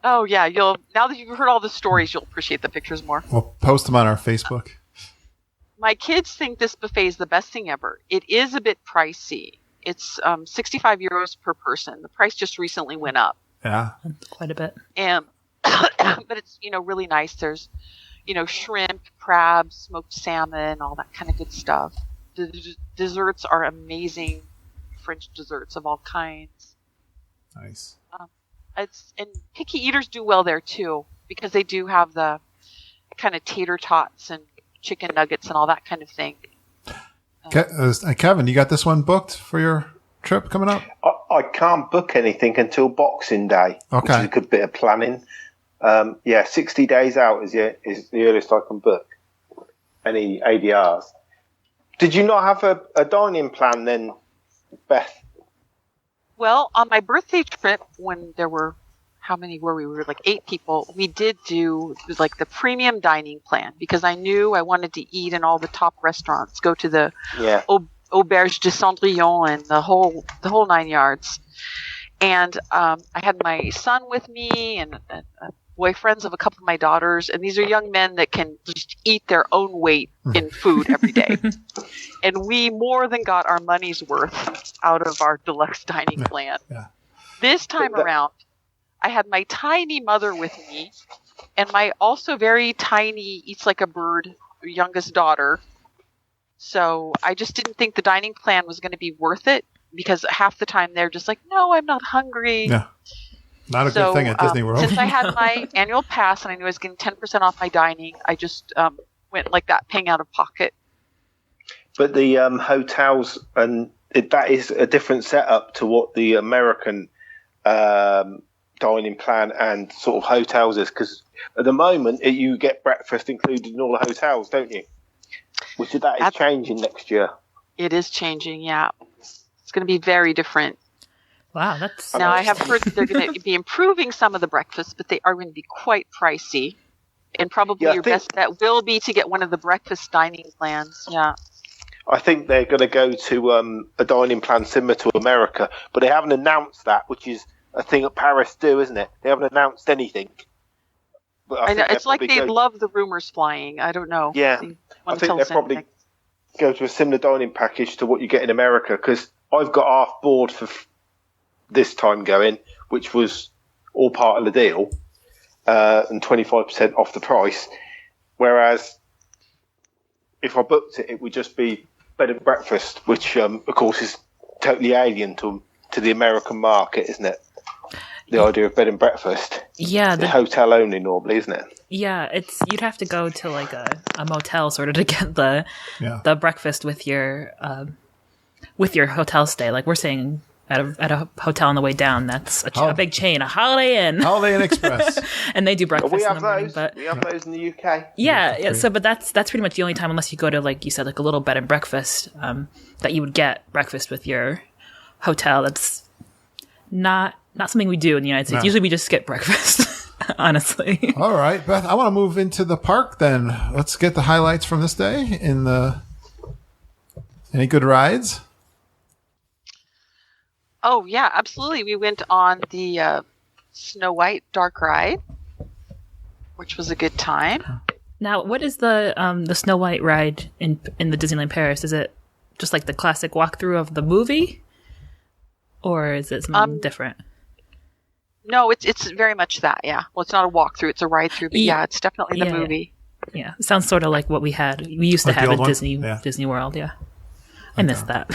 Oh yeah, now that you've heard all the stories, you'll appreciate the pictures more. We'll post them on our Facebook. My kids think this buffet is the best thing ever. It is a bit pricey. It's 65 euros per person. The price just recently went up. Yeah, quite a bit. And but it's really nice. There's shrimp, crabs, smoked salmon, all that kind of good stuff. The desserts are amazing. French desserts of all kinds. Nice. And picky eaters do well there too, because they do have the kind of tater tots and chicken nuggets and all that kind of thing. Kevin, you got this one booked for your trip coming up? I can't book anything until Boxing Day, which is a good bit of planning. 60 days out is the earliest I can book any ADRs. Did you not have a dining plan then, Beth? Well, on my birthday trip, when there were, how many were we? We were like 8 people. We did do like the premium dining plan because I knew I wanted to eat in all the top restaurants, go to the Auberge de Cendrillon and the whole 9 yards. And I had my son with me and boyfriends of a couple of my daughters, and these are young men that can just eat their own weight in food every day. And we more than got our money's worth out of our deluxe dining plan. Yeah. This time around, I had my tiny mother with me, and my also very tiny, eats like a bird, youngest daughter. So I just didn't think the dining plan was going to be worth it because half the time they're just like, no, I'm not hungry. Yeah. Not a good thing at Disney World. Since I had my annual pass and I knew I was getting 10% off my dining, I just went like that, paying out of pocket. But the hotels, and that is a different setup to what the American dining plan and sort of hotels is, because at the moment you get breakfast included in all the hotels, don't you? That is changing next year. It is changing, yeah. It's going to be very different. Wow, that's... Now, I have heard that they're going to be improving some of the breakfasts, but they are going to be quite pricey. And probably your best bet will be to get one of the breakfast dining plans. Yeah. I think they're going to go to a dining plan similar to America, but they haven't announced that, which is a thing that Paris do, isn't it? They haven't announced anything. But I know, it's like they love the rumors flying. I don't know. Yeah. I think they'll probably go to a similar dining package to what you get in America, because I've got half board for this time going, which was all part of the deal, and 25% off the price. Whereas if I booked it, it would just be bed and breakfast, which of course is totally alien to the American market, isn't it? The idea of bed and breakfast. Yeah, the hotel only normally, isn't it? Yeah, you'd have to go to like a motel sort of to get the breakfast with your hotel stay. Like we're saying at a hotel on the way down. That's a big chain, a Holiday Inn. Holiday Inn Express. And they do breakfast. We have in the morning, those. but We have those in the UK. Yeah. So, but that's pretty much the only time, unless you go to, like you said, like a little bed and breakfast, that you would get breakfast with your hotel. That's not something we do in the United States. No. Usually we just skip breakfast, honestly. All right, Beth, I want to move into the park then. Let's get the highlights from this day. Any good rides? Oh, yeah, absolutely. We went on the Snow White dark ride, which was a good time. Now, what is the Snow White ride in the Disneyland Paris? Is it just like the classic walkthrough of the movie? Or is it something different? No, it's very much that, yeah. Well, it's not a walkthrough, it's a ride-through, but yeah, it's definitely the movie. Yeah, it sounds sort of like what we used to have at Disney World, yeah. I missed that.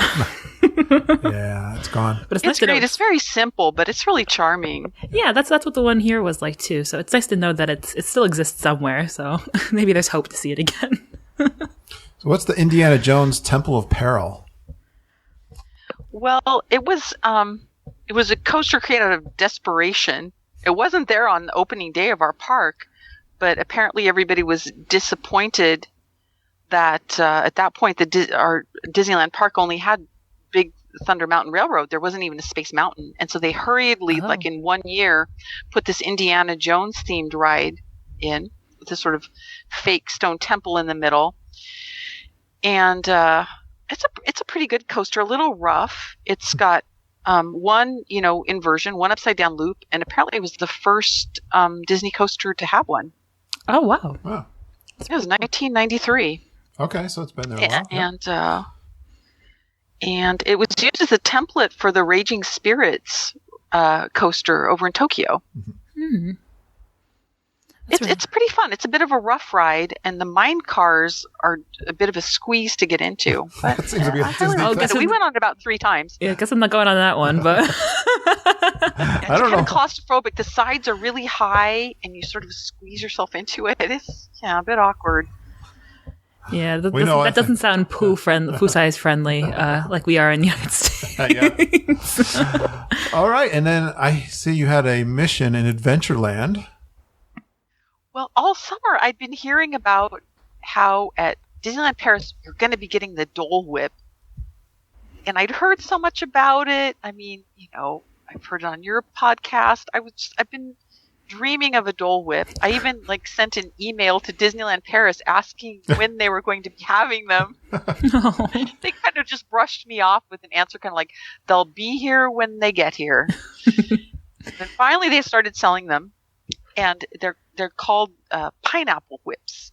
Yeah, it's gone. But it's great. It's very simple, but it's really charming. Yeah, that's what the one here was like too. So it's nice to know that it still exists somewhere. So maybe there's hope to see it again. So what's the Indiana Jones Temple of Peril? Well, it was a coaster created out of desperation. It wasn't there on the opening day of our park, but apparently everybody was disappointed that at that point our Disneyland park only had Big Thunder Mountain Railroad. There wasn't even a Space Mountain, and so they hurriedly, like in 1 year, put this Indiana Jones themed ride in with this sort of fake stone temple in the middle, and it's a pretty good coaster. A little rough. It's got one inversion, one upside down loop, and apparently it was the first Disney coaster to have one. Oh wow! Wow. It was 1993. Okay, so it's been there a while. And it was used as a template for the Raging Spirits coaster over in Tokyo. Mm-hmm. It's pretty fun. It's a bit of a rough ride, and the mine cars are a bit of a squeeze to get into. But that seems to be a Disney we went on it about 3 times. Yeah, I guess I'm not going on that one, but I don't know. It's kind of claustrophobic. The sides are really high, and you sort of squeeze yourself into it. It's a bit awkward. Yeah, that doesn't sound poo size friendly like we are in the United States. All right, and then I see you had a mission in Adventureland. Well, all summer I'd been hearing about how at Disneyland Paris you're going to be getting the Dole Whip, and I'd heard so much about it. I mean, I've heard it on your podcast. I've been dreaming of a Dole Whip. I even sent an email to Disneyland Paris asking when they were going to be having them. They kind of just brushed me off with an answer kind of like, they'll be here when they get here. And finally they started selling them, and they're called pineapple whips.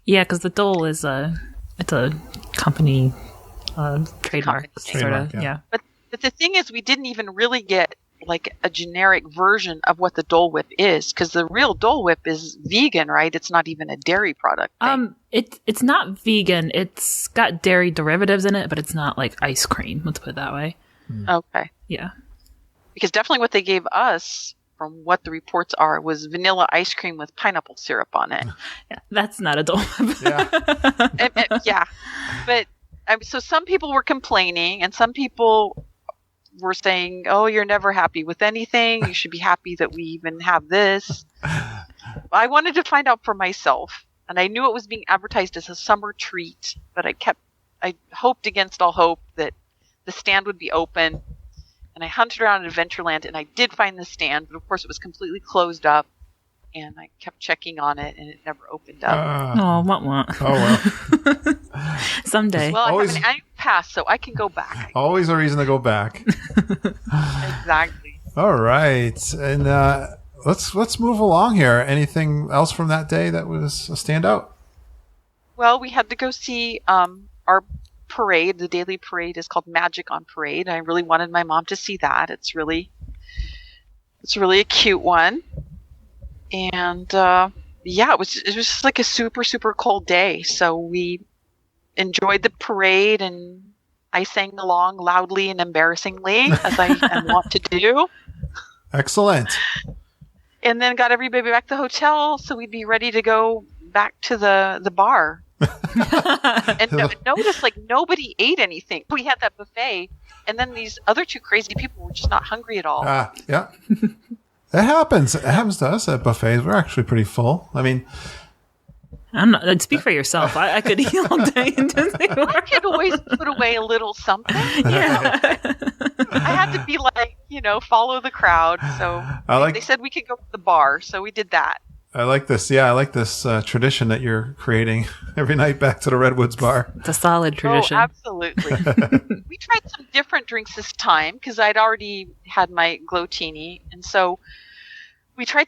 Yeah, because the Dole is it's a company trademark. Trademark, yeah. But the thing is, we didn't even really get like a generic version of what the Dole Whip is, because the real Dole Whip is vegan, right? It's not even a dairy product. It's not vegan. It's got dairy derivatives in it, but it's not like ice cream. Let's put it that way. Okay. Yeah. Because definitely what they gave us, from what the reports are, was vanilla ice cream with pineapple syrup on it. Yeah, that's not a Dole Whip. Yeah. Yeah. But so some people were complaining, and some people were saying, oh, you're never happy with anything. You should be happy that we even have this. I wanted to find out for myself, and I knew it was being advertised as a summer treat, but I hoped against all hope that the stand would be open. And I hunted around at Adventureland, and I did find the stand, but of course it was completely closed up. And I kept checking on it, and it never opened up. Want. Oh, well. Someday. Well, I have an annual pass, so I can go back. Always a reason to go back. Exactly. All right. And let's move along here. Anything else from that day that was a standout? Well, we had to go see our parade. The daily parade is called Magic on Parade. I really wanted my mom to see that. It's really a cute one. And it was just like a super, super cold day. So we enjoyed the parade, and I sang along loudly and embarrassingly, as I am wont to do. Excellent. And then got everybody back to the hotel so we'd be ready to go back to the bar. And notice, like, nobody ate anything. We had that buffet, and then these other two crazy people were just not hungry at all. Yeah. It happens. It happens to us at buffets. We're actually pretty full. I mean, I'm not. Speak for yourself. I could eat all day in Disney World. I could always put away a little something. Yeah. I had to be like, follow the crowd. So they said we could go to the bar, so we did that. I like this. Yeah, I like this tradition that you're creating every night back to the Redwoods bar. It's a solid tradition. Oh, absolutely. We tried some different drinks this time because I'd already had my Glotini. And so we tried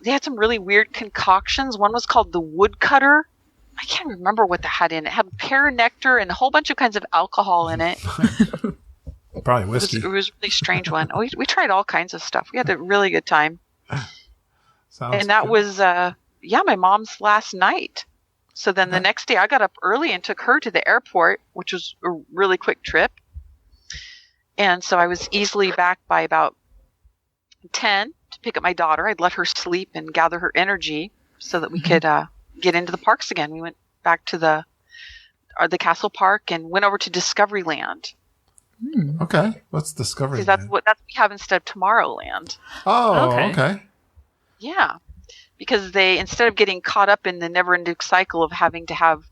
they had some really weird concoctions. One was called the Woodcutter. I can't remember what that had in it. It had pear nectar and a whole bunch of kinds of alcohol in it. Probably whiskey. It was a really strange one. We tried all kinds of stuff. We had a really good time. And that was, my mom's last night. So then the next day I got up early and took her to the airport, which was a really quick trip. And so I was easily back by about 10 to pick up my daughter. I'd let her sleep and gather her energy so that we could get into the parks again. We went back to the Castle Park and went over to Discoveryland. Okay. What's Discoveryland? Because that's what we have instead of Tomorrowland. Oh, okay. Yeah, because they, instead of getting caught up in the never-ending cycle of having to have,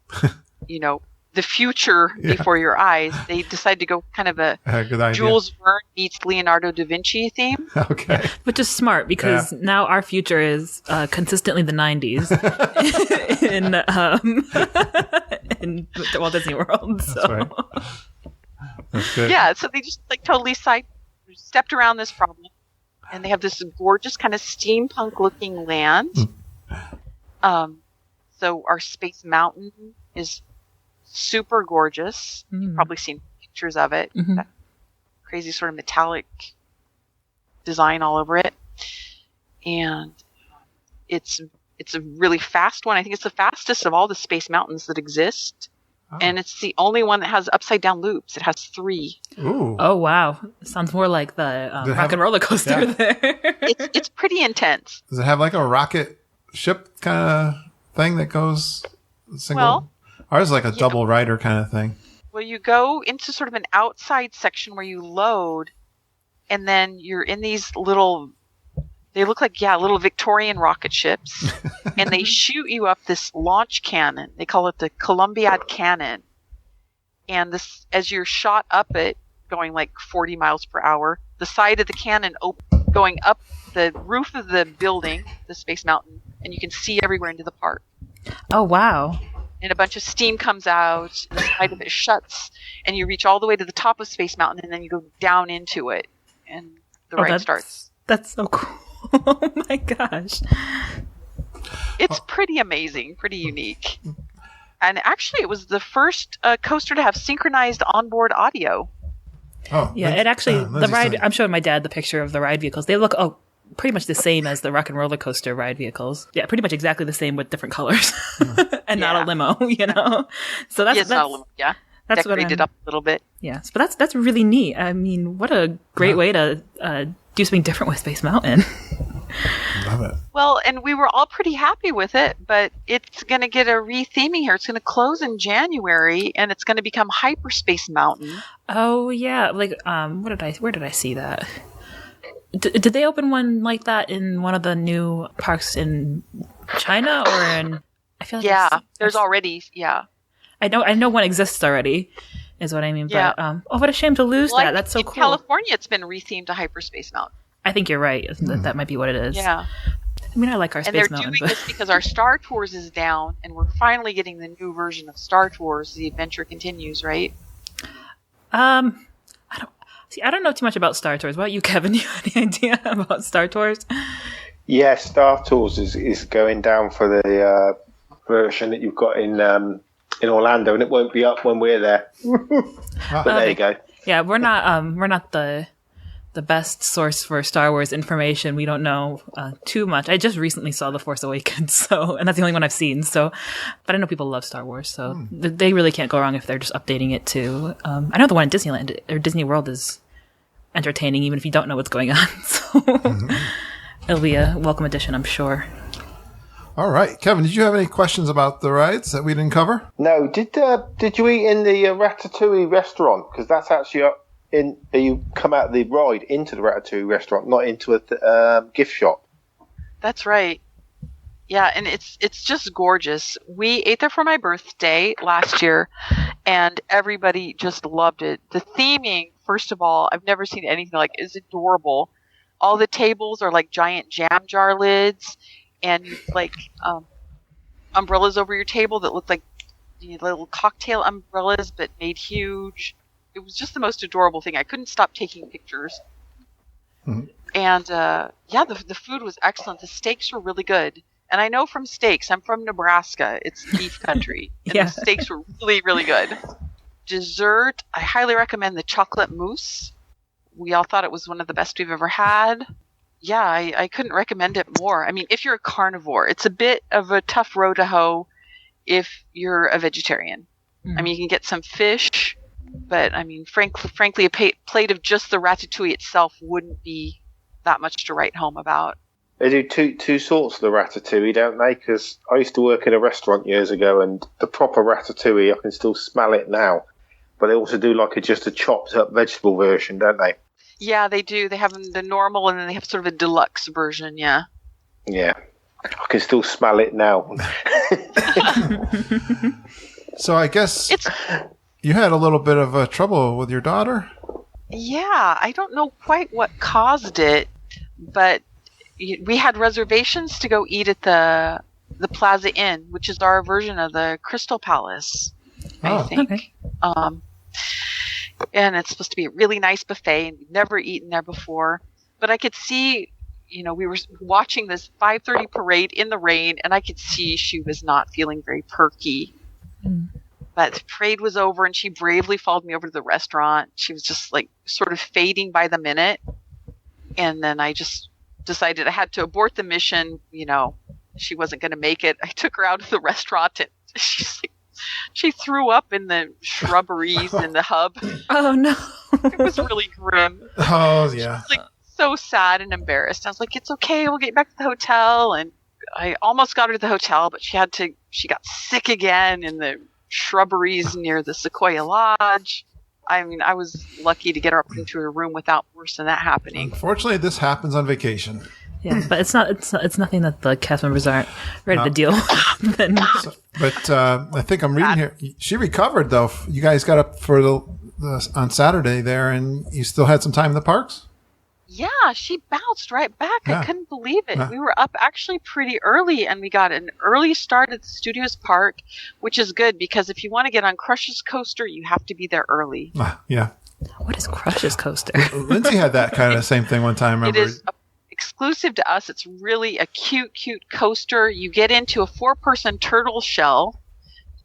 the future before your eyes, they decide to go kind of a Jules Verne meets Leonardo da Vinci theme. Okay. Which is smart because now our future is consistently the 90s in Walt Disney World. So. That's right. That's good. Yeah, so they just totally stepped around this problem. And they have this gorgeous kind of steampunk-looking land. So our Space Mountain is super gorgeous. You've probably seen pictures of it. That crazy sort of metallic design all over it. And it's a really fast one. I think it's the fastest of all the Space Mountains that exist. Oh. And it's the only one that has upside-down loops. It has 3. Ooh. Oh, wow. Sounds more like the rock and roller coaster there. It's pretty intense. Does it have like a rocket ship kind of thing that goes single? Well, ours is like a double rider kind of thing. Well, you go into sort of an outside section where you load, and then you're in these little... They look like, little Victorian rocket ships, and they shoot you up this launch cannon. They call it the Columbiad Cannon. And this, as you're shot up it, going like 40 miles per hour, the side of the cannon going up the roof of the building, the Space Mountain, and you can see everywhere into the park. Oh, wow. And a bunch of steam comes out, and the side of it shuts, and you reach all the way to the top of Space Mountain, and then you go down into it, and the ride starts. That's so cool. Oh my gosh. It's pretty amazing, pretty unique. And actually, it was the first coaster to have synchronized onboard audio. Oh, Yeah, it actually, the Lindsay's ride, saying- I'm showing my dad the picture of the ride vehicles. They look, pretty much the same as the Rock and Roller Coaster ride vehicles. Yeah, pretty much exactly the same with different colors. And not a limo, So that's, Yeah, it's not a limo. Yeah. that's what Decorated up a little bit. Yes, but that's really neat. I mean, what a great way to do something different with Space Mountain. Love it. Well, and we were all pretty happy with it, but it's going to get a retheming here. It's going to close in January, and it's going to become Hyperspace Mountain. Oh yeah, like where did I see that? Did they open one like that in one of the new parks in China or in? I feel like There's already I know one exists already, is what I mean. Yeah. But what a shame to lose that. That's so in cool. California, it's been rethemed to Hyperspace Mountain. I think you're right. That might be what it is. Yeah. I mean, I like our And Space they're Mountain, doing but this because our Star Tours is down, and we're finally getting the new version of Star Tours. The adventure continues, right? I don't know too much about Star Tours. What about you, Kevin? You have any idea about Star Tours? Yeah, Star Tours is going down for the version that you've got in Orlando, and it won't be up when we're there. But there you go. Yeah, we're not the best source for Star Wars information. We don't know too much. I just recently saw The Force Awakens, and that's the only one I've seen. So, but I know people love Star Wars, so they really can't go wrong if they're just updating it to. I know the one in Disneyland or Disney World is entertaining, even if you don't know what's going on. So it'll be a welcome addition, I'm sure. All right, Kevin, did you have any questions about the rides that we didn't cover? No, did you eat in the Ratatouille restaurant? Because that's actually up in. You come out the ride into the Ratatouille restaurant, not into a gift shop. That's right. Yeah, and it's just gorgeous. We ate there for my birthday last year, and everybody just loved it. The theming, first of all, I've never seen anything like it. It's adorable. All the tables are like giant jam jar lids, and like umbrellas over your table that look like little cocktail umbrellas, but made huge. It was just the most adorable thing. I couldn't stop taking pictures. Mm-hmm. And the food was excellent. The steaks were really good. And I know from steaks, I'm from Nebraska. It's beef country. And the steaks were really, really good. Dessert, I highly recommend the chocolate mousse. We all thought it was one of the best we've ever had. Yeah, I couldn't recommend it more. I mean, if you're a carnivore, it's a bit of a tough row to hoe if you're a vegetarian. Mm. I mean, you can get some fish, but I mean, frankly, a plate of just the ratatouille itself wouldn't be that much to write home about. They do two sorts of the ratatouille, don't they? Because I used to work in a restaurant years ago, and the proper ratatouille, I can still smell it now. But they also do like just a chopped up vegetable version, don't they? Yeah, they do. They have the normal, and then they have sort of a deluxe version, yeah. Yeah. I can still smell it now. So I guess you had a little bit of trouble with your daughter? Yeah, I don't know quite what caused it, but we had reservations to go eat at the Plaza Inn, which is our version of the Crystal Palace, I think. Okay. And it's supposed to be a really nice buffet, and we've never eaten there before. But I could see, we were watching this 5:30 parade in the rain, and I could see she was not feeling very perky. Mm. But the parade was over, and she bravely followed me over to the restaurant. She was just like sort of fading by the minute. And then I just decided I had to abort the mission. She wasn't going to make it. I took her out of the restaurant, and she threw up in the shrubberies in the hub. Oh, no. It was really grim. Oh, yeah. She was so sad and embarrassed. I was like, it's okay. We'll get back to the hotel. And I almost got her to the hotel, but she got sick again in the shrubberies near the Sequoia Lodge. I mean, I was lucky to get her up into her room without worse than that happening. Unfortunately, this happens on vacation. Yeah, but it's nothing that the cast members aren't ready to deal with. But I think I'm reading here. She recovered, though. You guys got up for on Saturday there, and you still had some time in the parks? Yeah, she bounced right back. Yeah. I couldn't believe it. Yeah. We were up actually pretty early, and we got an early start at the Studios Park, which is good because if you want to get on Crush's Coaster, you have to be there early. Yeah. What is Crush's Coaster? Lindsay had that kind of the same thing one time. Remember? It is exclusive to us. It's really a cute coaster. You get into a 4-person turtle shell,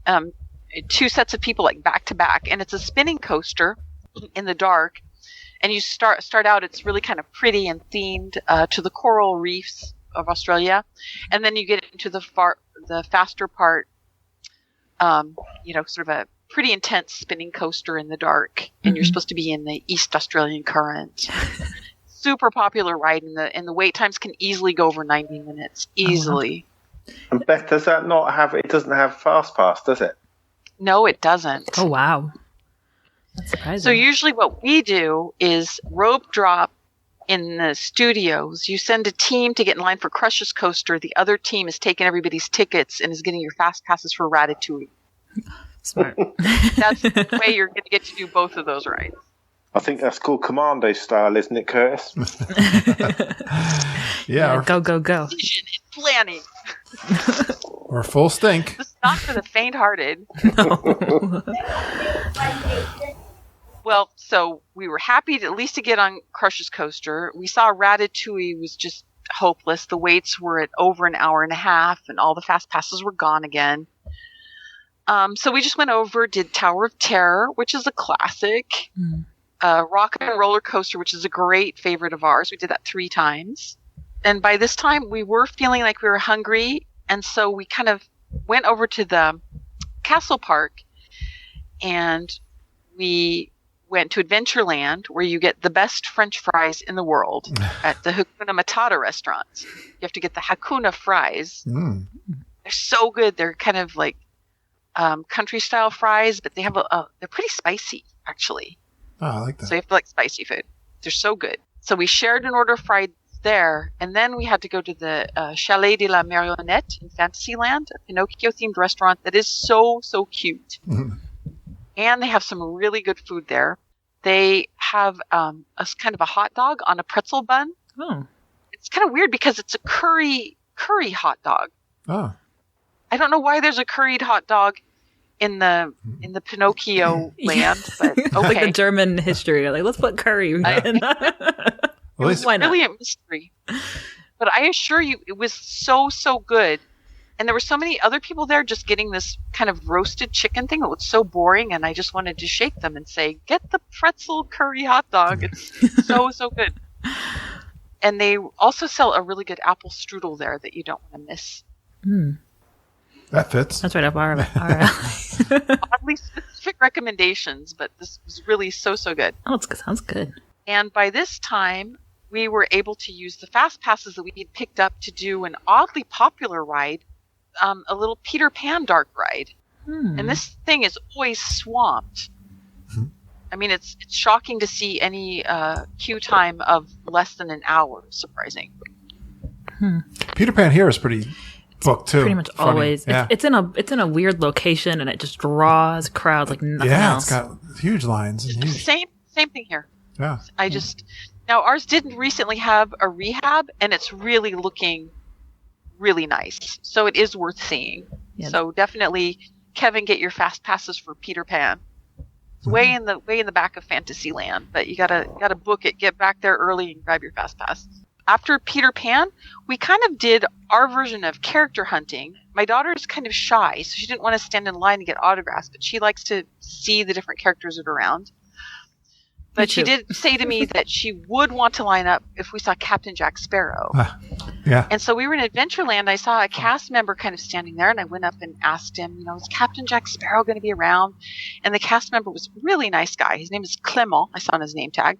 2 sets of people like back to back, and it's a spinning coaster in the dark. And you start out, it's really kind of pretty and themed to the coral reefs of Australia, and then you get into the faster part, sort of a pretty intense spinning coaster in the dark, and you're supposed to be in the East Australian Current. Super popular ride, and the wait times can easily go over 90 minutes, easily. And Beth, does that not have? It doesn't have fast pass, does it? No, it doesn't. Oh wow, that's surprising. So usually, what we do is rope drop in the studios. You send a team to get in line for Crush's Coaster. The other team is taking everybody's tickets and is getting your fast passes for Ratatouille. Smart. That's the way you're going to get to do both of those rides. I think that's called Commando style, isn't it, Curtis? Yeah. Go, go, go. Vision and planning. Or full stink. This is not for the faint-hearted. Well, so we were happy at least to get on Crush's Coaster. We saw Ratatouille was just hopeless. The waits were at over an hour and a half, and all the fast passes were gone again. So we just went over, did Tower of Terror, which is a classic. Rock and Roller Coaster, which is a great favorite of ours. We did that 3 times. And by this time, we were feeling like we were hungry, and so we kind of went over to the Castle Park, and we went to Adventureland, where you get the best French fries in the world at the Hakuna Matata restaurants. You have to get the Hakuna fries. They're so good. They're kind of like country-style fries, but they have they're pretty spicy, actually. Oh, I like that. So you have to like spicy food. They're so good. So we shared an order of fries there, and then we had to go to the Chalet de la Marionnette in Fantasyland, a Pinocchio-themed restaurant that is so, so cute. And they have some really good food there. They have a kind of a hot dog on a pretzel bun. Oh. It's kind of weird because it's a curry hot dog. Oh. I don't know why there's a curried hot dog in the Pinocchio land, but okay. Like the German history. Like, let's put curry in. Well, Why not? Really a mystery. But I assure you, it was so, so good. And there were so many other people there just getting this kind of roasted chicken thing that was so boring, and I just wanted to shake them and say, get the pretzel curry hot dog. It's so, so good. And they also sell a really good apple strudel there that you don't want to miss. That fits. That's right up our alley. Oddly specific recommendations, but this was really so, so good. Oh, it sounds good. And by this time, we were able to use the fast passes that we had picked up to do an oddly popular ride, a little Peter Pan dark ride. And this thing is always swamped. I mean, it's shocking to see any queue time of less than an hour. Surprising. Peter Pan here is pretty booked too. Pretty much Funny. always. Yeah. It's in a weird location, and it just draws crowds like nothing else. It's got huge lines. And huge. Same thing here. Yeah. Now ours didn't recently have a rehab, and it's really looking really nice. So it is worth seeing. Yeah. So definitely, Kevin, get your fast passes for Peter Pan. It's way in the back of Fantasyland, but you gotta book it. Get back there early and grab your fast pass. After Peter Pan, we kind of did our version of character hunting. My daughter is kind of shy, so she didn't want to stand in line and get autographs, but she likes to see the different characters that are around. But she did say to me that she would want to line up if we saw Captain Jack Sparrow. Yeah. And so we were in Adventureland. I saw a cast member kind of standing there, and I went up and asked him, is Captain Jack Sparrow going to be around? And the cast member was a really nice guy. His name is Clement. I saw on his name tag.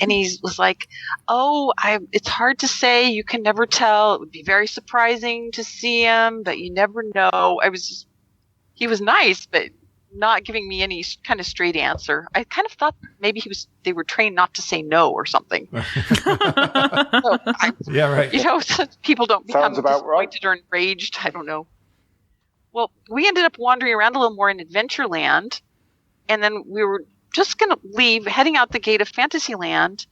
And he was like, it's hard to say. You can never tell. It would be very surprising to see him, but you never know. He was nice, but not giving me any kind of straight answer. I kind of thought maybe they were trained not to say no or something. Yeah, right. So people don't become about right. disappointed or enraged. I don't know. Well, we ended up wandering around a little more in Adventureland, and then we were just going to leave, heading out the gate of Fantasyland,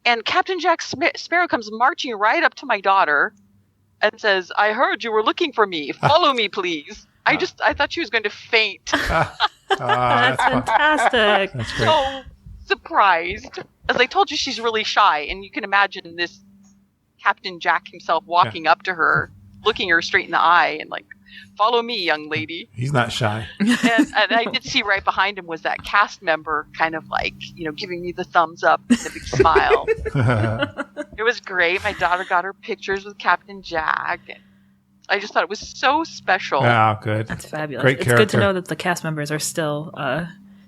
and Captain Jack Sparrow comes marching right up to my daughter and says, "I heard you were looking for me. Follow me, please." I thought she was going to faint. That's fantastic. That's great. So surprised. As I told you, she's really shy, and you can imagine this Captain Jack himself walking up to her, looking her straight in the eye, and like, follow me, young lady. He's not shy. And I did see right behind him was that cast member kind of like, giving me the thumbs up and the big smile. It was great. My daughter got her pictures with Captain Jack. And I just thought it was so special. Oh, good. That's fabulous. Great It's character. good to know that the cast members are still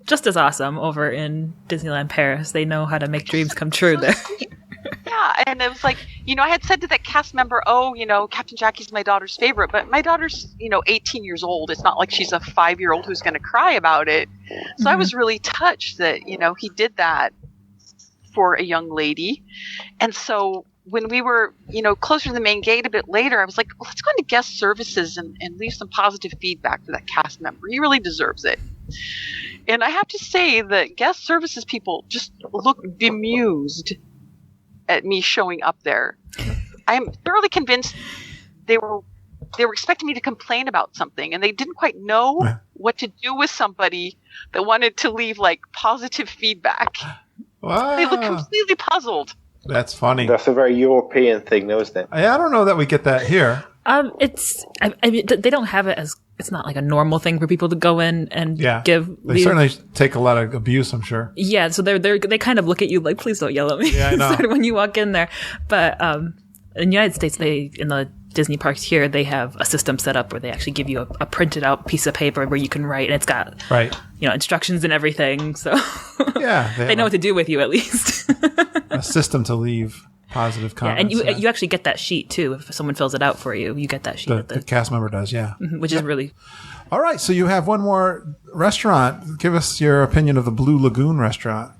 just as awesome over in Disneyland Paris. They know how to make dreams come true there. Yeah, and it was like, I had said to that cast member, Captain Jackie's my daughter's favorite, but my daughter's, 18 years old. It's not like she's a 5-year-old who's going to cry about it. So I was really touched that, he did that for a young lady. And so when we were, closer to the main gate a bit later, I was like, well, let's go into guest services and leave some positive feedback to that cast member. He really deserves it. And I have to say that guest services people just look bemused at me showing up there. I'm thoroughly convinced they were expecting me to complain about something, and they didn't quite know what to do with somebody that wanted to leave like positive feedback. Wow. They look completely puzzled. That's funny. That's a very European thing, though, isn't it? I don't know that we get that here. I mean, they don't have it as, it's not like a normal thing for people to go in and give. They certainly take a lot of abuse, I'm sure. Yeah, so they kind of look at you like, please don't yell at me. Yeah, I know. when you walk in there. But in the United States, in the Disney parks here, they have a system set up where they actually give you a printed out piece of paper where you can write, and it's got instructions and everything. So yeah, they know what to do with you at least. A system to leave positive comments. Yeah, and you actually get that sheet too. If someone fills it out for you, you get that sheet. The cast member does, yeah. Which is really... All right, so you have one more restaurant. Give us your opinion of the Blue Lagoon restaurant.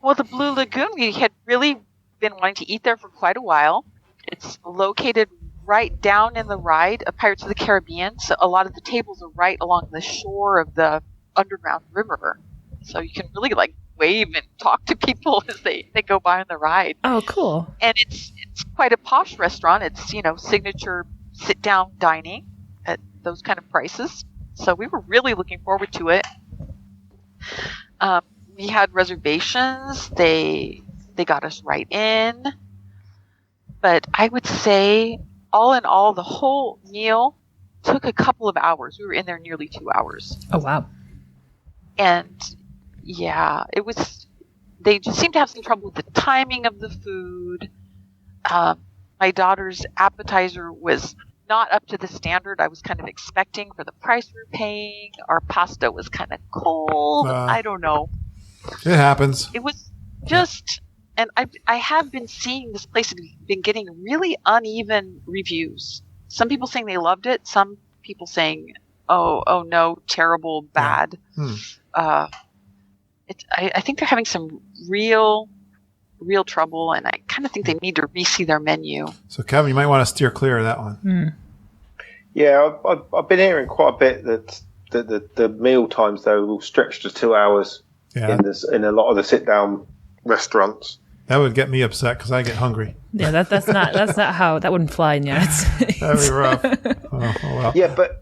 Well, the Blue Lagoon, we had really been wanting to eat there for quite a while. It's located right down in the ride of Pirates of the Caribbean, so a lot of the tables are right along the shore of the underground river. So you can really wave and talk to people as they go by on the ride. Oh, cool. And it's quite a posh restaurant. It's, signature sit-down dining at those kind of prices. So we were really looking forward to it. We had reservations. They got us right in. But I would say, all in all, the whole meal took a couple of hours. We were in there nearly 2 hours. Oh, wow. And yeah, they just seemed to have some trouble with the timing of the food. My daughter's appetizer was not up to the standard I was kind of expecting for the price we were paying. Our pasta was kind of cold. I don't know. It happens. It was just, and I have been seeing this place has been getting really uneven reviews. Some people saying they loved it. Some people saying, oh no, terrible, bad. Yeah. I think they're having some real trouble, and I kind of think they need to re-see their menu. So, Kevin, you might want to steer clear of that one. Yeah, I've been hearing quite a bit that the meal times, though, will stretch to 2 hours in a lot of the sit-down restaurants. That would get me upset because I get hungry. Yeah, that's not how that wouldn't fly in the United States. That'd be rough. Oh, well. Yeah, but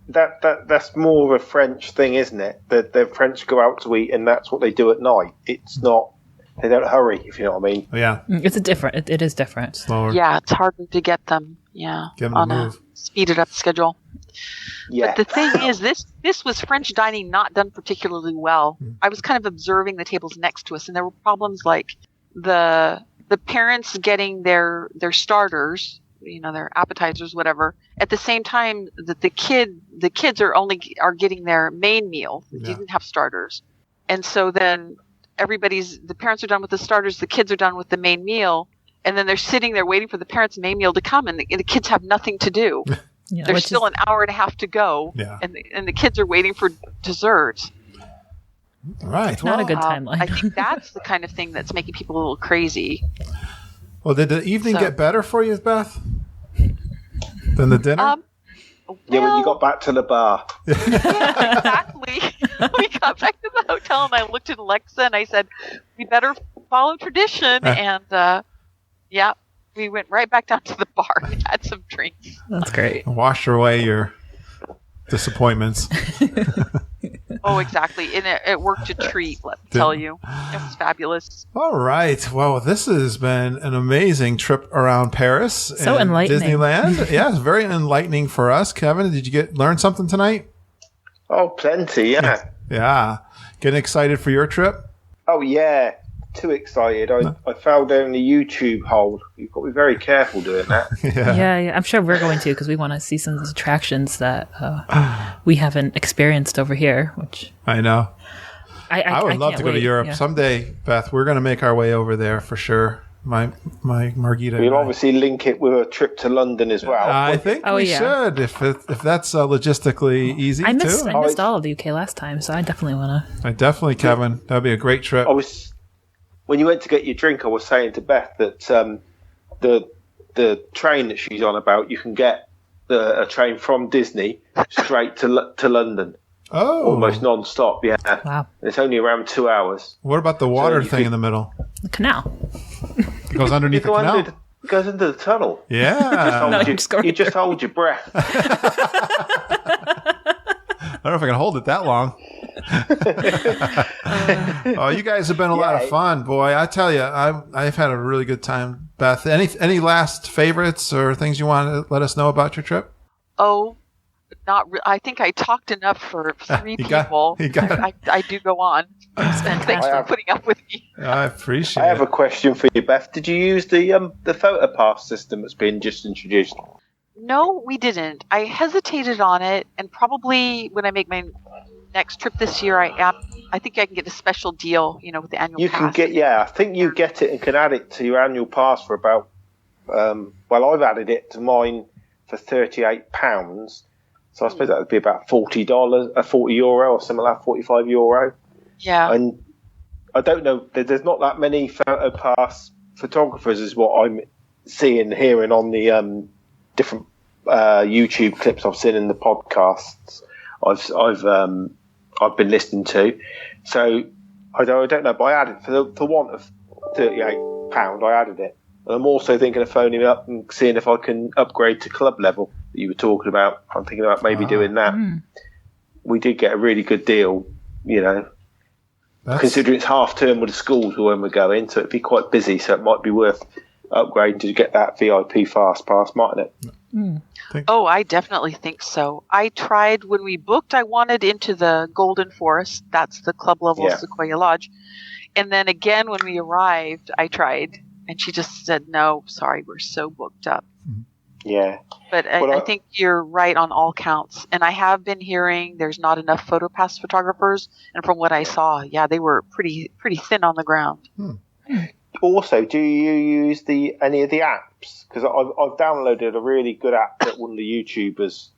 that's more of a French thing, isn't it? The French go out to eat, and that's what they do at night. It's not. They don't hurry, if you know what I mean. Yeah, it's different. It is different. Slower. Yeah, it's harder to get them. Yeah, on a speeded up schedule. Yeah. But the thing is, this was French dining not done particularly well. I was kind of observing the tables next to us, and there were problems like the parents getting their starters, their appetizers, whatever, at the same time that the kids are getting their main meal. They didn't have starters, and so then the parents are done with the starters, the kids are done with the main meal, and then they're sitting there waiting for the parents' main meal to come, and the kids have nothing to do. Yeah, there's still an hour and a half to go, and the kids are waiting for dessert. Right. Not a good timeline. I think that's the kind of thing that's making people a little crazy. Well, did the evening get better for you, Beth, than the dinner? Yeah, when you got back to the bar. Yeah, exactly. We got back to the hotel, and I looked at Alexa, and I said, we better follow tradition. And, we went right back down to the bar and had some drinks. That's great. Wash away your disappointments. Oh, exactly. And it worked a treat, let me tell you. It was fabulous. All right. Well, this has been an amazing trip around Paris. So and enlightening. Disneyland. Yeah, it's very enlightening for us. Kevin, did you learn something tonight? Oh, plenty, yeah. Yeah. Getting excited for your trip? Oh, yeah. Too excited. I fell down the YouTube hole. You've got to be very careful doing that. Yeah. I'm sure we're going to because we want to see some of those attractions that we haven't experienced over here. Which I know. I would love to go to Europe someday, Beth. We're going to make our way over there for sure. My Margita. We'll obviously link it with a trip to London as well. I think we should if that's logistically easy. I missed all of the UK last time, so I definitely want to. Definitely, Kevin. That'd be a great trip. When you went to get your drink, I was saying to Beth that the train that she's on about, you can get a train from Disney straight to London. Oh, almost non-stop. Yeah, wow. It's only around 2 hours. What about the water thing in the middle? The canal. It goes underneath the canal. It goes into the tunnel. Yeah. You just hold your breath. I don't know if I can hold it that long. Oh, you guys have been a lot of fun, boy. I tell you, I've had a really good time. Beth, any last favorites or things you want to let us know about your trip? Oh, I think I talked enough for 3 people. I do go on. Thanks for putting up with me. I appreciate it. I have a question for you, Beth. Did you use the photo pass system that's been just introduced? No, we didn't. I hesitated on it, and probably when I make my next trip this year, I think I can get a special deal, with the annual pass. You can get, I think you get it and can add it to your annual pass for about, I've added it to mine for £38. So I suppose that would be about $40, €40 or something like that, €45. Yeah. And I don't know, there's not that many photo pass photographers is what I'm seeing, hearing on the different YouTube clips I've seen in the podcasts I've been listening to. So I don't know, but I added for want of £38, I added it. And I'm also thinking of phoning up and seeing if I can upgrade to club level that you were talking about. I'm thinking about maybe doing that. We did get a really good deal, considering it's half term with the schools when we're going, so it'd be quite busy. So it might be worth upgrading to get that VIP fast pass, mightn't it? Oh, I definitely think so. I tried when we booked. I wanted into the Golden Forest. That's the club level Sequoia Lodge. And then again, when we arrived, I tried. And she just said, no, sorry, we're so booked up. Yeah. But I think you're right on all counts. And I have been hearing there's not enough PhotoPass photographers. And from what I saw, they were pretty thin on the ground. Also, do you use any of the apps? Because I've downloaded a really good app that one of the YouTubers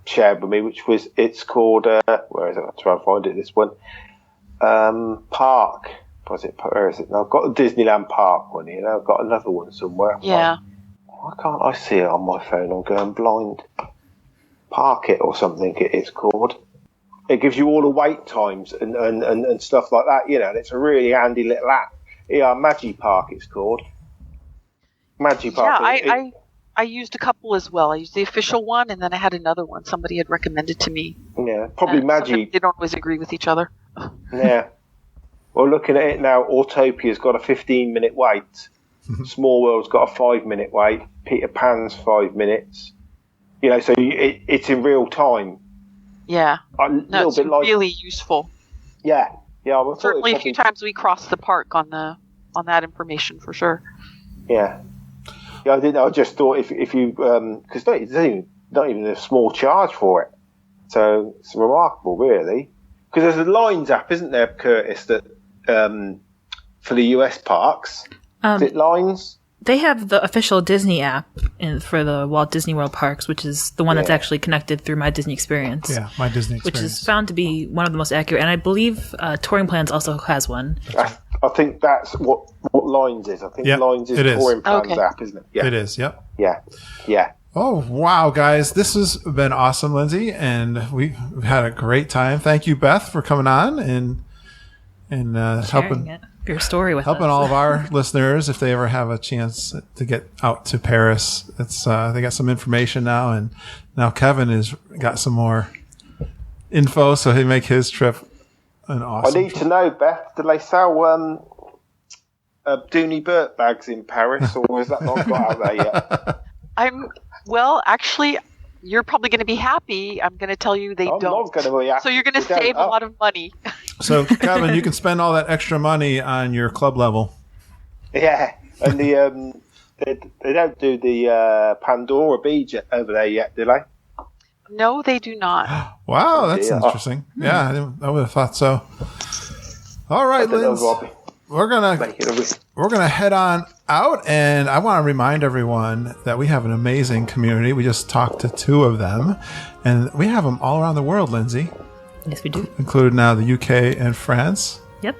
shared with me, it's called, where is it? I'll try and find it, this one. Park. Where is it? Now, I've got the Disneyland Park one here. I've got another one somewhere. Yeah. Why can't I see it on my phone? I'm going blind. Park It or something it's called. It gives you all the wait times and stuff like that, and it's a really handy little app. Yeah, Magipark it's called. Magipark. Yeah, I used a couple as well. I used the official one, and then I had another one somebody had recommended to me. Yeah, probably Magi. They don't always agree with each other. Yeah. Well, looking at it now, Autopia's got a 15-minute wait. Small World's got a 5-minute wait. Peter Pan's 5 minutes. So it's in real time. Yeah. It's really useful. Yeah. Yeah. Certainly a few times we crossed the park on that information for sure. Yeah. Yeah, I didn't know. I just thought if you because there's not even a small charge for it, so it's remarkable, really. Because there's a Lines app, isn't there, Curtis? That for the US parks, is it Lines? They have the official Disney app for the Walt Disney World parks, which is the one that's actually connected through My Disney Experience. Yeah, My Disney Experience. Which is found to be one of the most accurate. And I believe Touring Plans also has one. I think that's what Lines is. I think Lines is Touring Plans app, isn't it? Yeah. It is, yep. Yeah, yeah. Oh, wow, guys. This has been awesome, Lindsay, and we've had a great time. Thank you, Beth, for coming on and helping your story with helping us. all of our listeners if they ever have a chance to get out to Paris. It's they got some information now, and now Kevin has got some more info so he make his trip an awesome I need to know, Beth, do they sell Dooney Burt bags in Paris, or is that not got out there yet? Actually, you're probably going to be happy. I'm going to tell you they I'm don't. not going to be happy. So you're going to save a lot of money. So, Kevin, you can spend all that extra money on your club level. Yeah, and they don't do the Pandora beads over there yet, do they? No, they do not. Wow, that's interesting. Yeah, I would have thought so. All right, Linz, we're gonna head on out, and I want to remind everyone that we have an amazing community. We just talked to two of them, and we have them all around the world, Lindsay. Yes, we do. Included now the UK and France. Yep.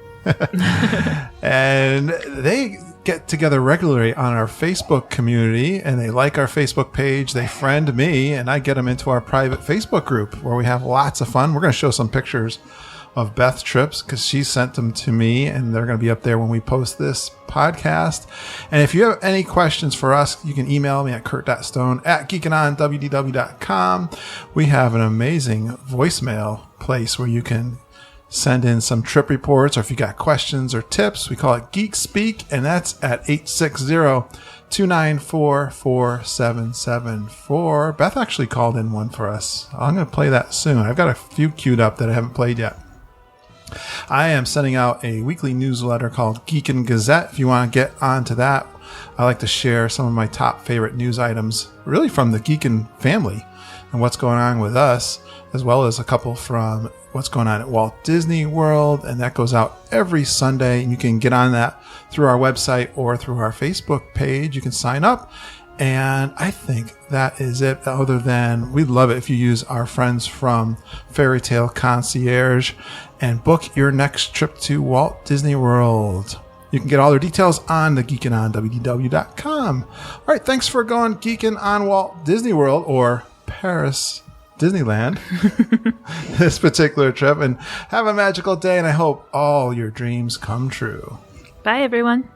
And they get together regularly on our Facebook community, and they like our Facebook page. They friend me, and I get them into our private Facebook group where we have lots of fun. We're going to show some pictures of Beth's trips because she sent them to me, and they're going to be up there when we post this podcast. And if you have any questions for us, you can email me at kurt.stone@geekinonwdw.com. We have an amazing voicemail place where you can send in some trip reports, or if you got questions or tips, we call it Geek Speak, and that's at 860-294-4774. Beth actually called in one for us. I'm going to play that soon. I've got a few queued up that I haven't played yet. I am sending out a weekly newsletter called Geekin Gazette. If you want to get onto that, I like to share some of my top favorite news items, really from the Geekin family and what's going on with us, as well as a couple from what's going on at Walt Disney World, and that goes out every Sunday. And you can get on that through our website or through our Facebook page. You can sign up, and I think that is it. Other than we'd love it if you use our friends from Fairy Tale Concierge and book your next trip to Walt Disney World. You can get all their details on the geekinonwdw.com. All right, thanks for going geeking on Walt Disney World, or Paris Disneyland, this particular trip, and have a magical day, and I hope all your dreams come true. Bye, everyone.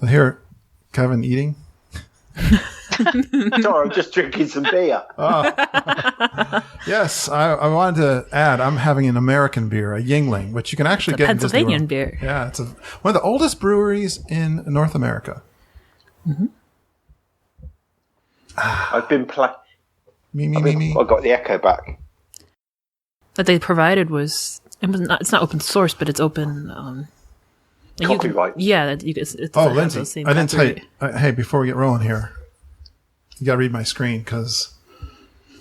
Here, Kevin eating. Sorry, I'm just drinking some beer. Yes, I wanted to add, I'm having an American beer, a Yingling, which you can actually get in Disney World. Pennsylvania beer. Yeah, it's one of the oldest breweries in North America. Mm-hmm. I've been playing. Me. I got the echo back. That they provided it's not open source, but it's open. Copyright. It's Lindsay, I didn't tell you. Hey, before we get rolling here, you got to read my screen because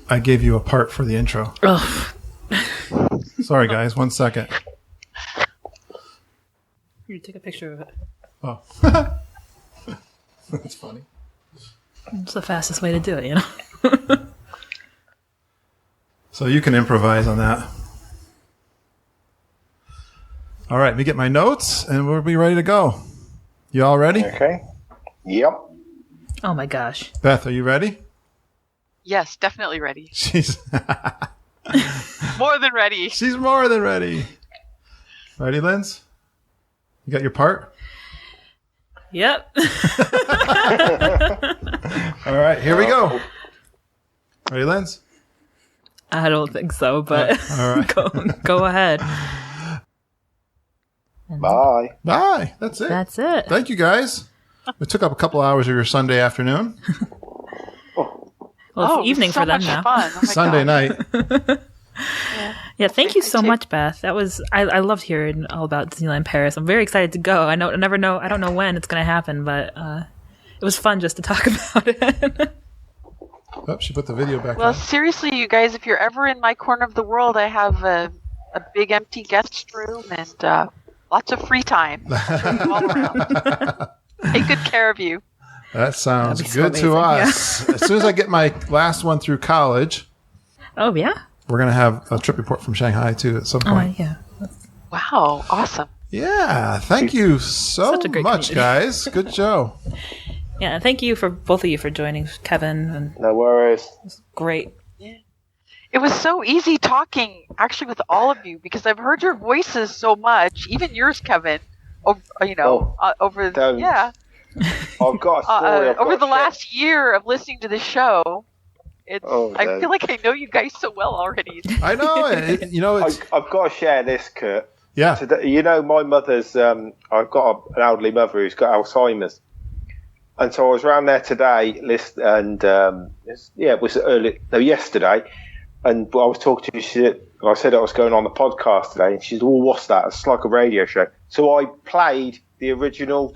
I gave you a part for the intro. Oh. Sorry, guys. 1 second. You take a picture of it. Oh. That's funny. It's the fastest way to do it, you know? So you can improvise on that. All right, let me get my notes, and we'll be ready to go. You all ready? Okay. Yep. Oh, my gosh. Beth, are you ready? Yes, definitely ready. She's More than ready. She's more than ready. Ready, Linz? You got your part? Yep. All right, here we go. Ready, Linz? I don't think so, but all right. go ahead. Bye. Bye. That's it. That's it. Thank you, guys. We took up a couple hours of your Sunday afternoon. Well, it's evening for them now. Fun. Oh Sunday night. Yeah, thank you so much, Beth. That was I loved hearing all about Disneyland Paris. I'm very excited to go. I don't know when it's going to happen, but it was fun just to talk about it. Oh, she put the video back Well, on. seriously, you guys, if you're ever in my corner of the world, I have a big empty guest room and lots of free time. All around. Take good care of you. That sounds That'd be so good to amazing, us. As soon as I get my last one through college, Oh, yeah? we're going to have a trip report from Shanghai, too, at some Oh, point. yeah. Wow, awesome. Yeah, thank you so Such a great much, community. guys. Good show. Yeah, thank you for both of you for joining, Kevin. And No worries. great. It was so easy talking, actually, with all of you because I've heard your voices so much, even yours, Kevin. Over, over don't. yeah, I've got a story. I've over got the to share. last year of listening to the show. It's I no. feel like I know you guys so well already. I know. It's I've got to share this, Kurt. yeah. Today, my mother's. I've got an elderly mother who's got Alzheimer's, and so I was around there today. It was yesterday, and I was talking to her. She said, I said I was going on the podcast today, and she said, "Oh, what's that?" It's like a radio show. So I played the original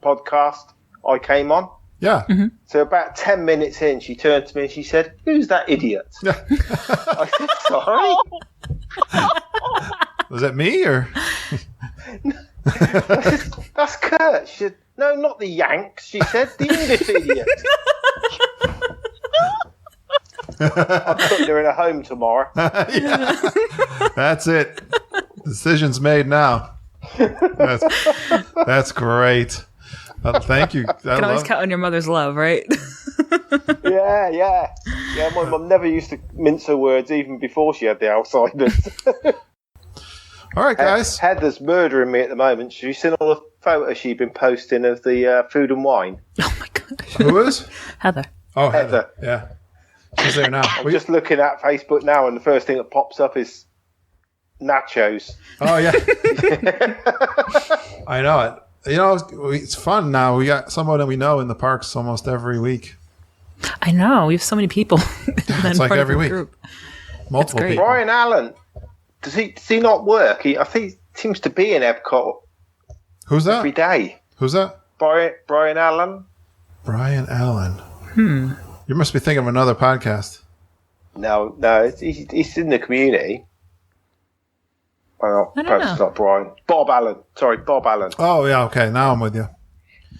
podcast I came on. Yeah. So about 10 minutes in, she turned to me and she said, "Who's that idiot?" I said, "Sorry." Was it me or? "That's Kurt." She said, "No, not the Yanks." She said, "The English idiot." I'm putting her in a home tomorrow. Yeah. That's it. Decision's made now. That's great. Thank you. You can always count on your mother's love, right? Yeah. My mum never used to mince her words even before she had the Alzheimer's. All right, guys. Heather's murdering me at the moment. She's seen all the photos she's been posting of the food and wine. Oh, my gosh. Who is? Heather. Oh, Heather. Yeah. She's there now. I'm just looking at Facebook now, and the first thing that pops up is nachos. Oh, yeah. I know it. It's fun now. We got someone that we know in the parks almost every week. I know. We have so many people. It's like every week. Multiple great. people. Brian Allen, does he not work? I think he seems to be in Epcot Who's that? every day. Who's that? Brian Allen? Brian Allen. You must be thinking of another podcast. No, he's in the community. Well, I don't perhaps know. it's not Brian. Bob Allen. Sorry, Bob Allen. Oh, yeah. Okay. Now I'm with you.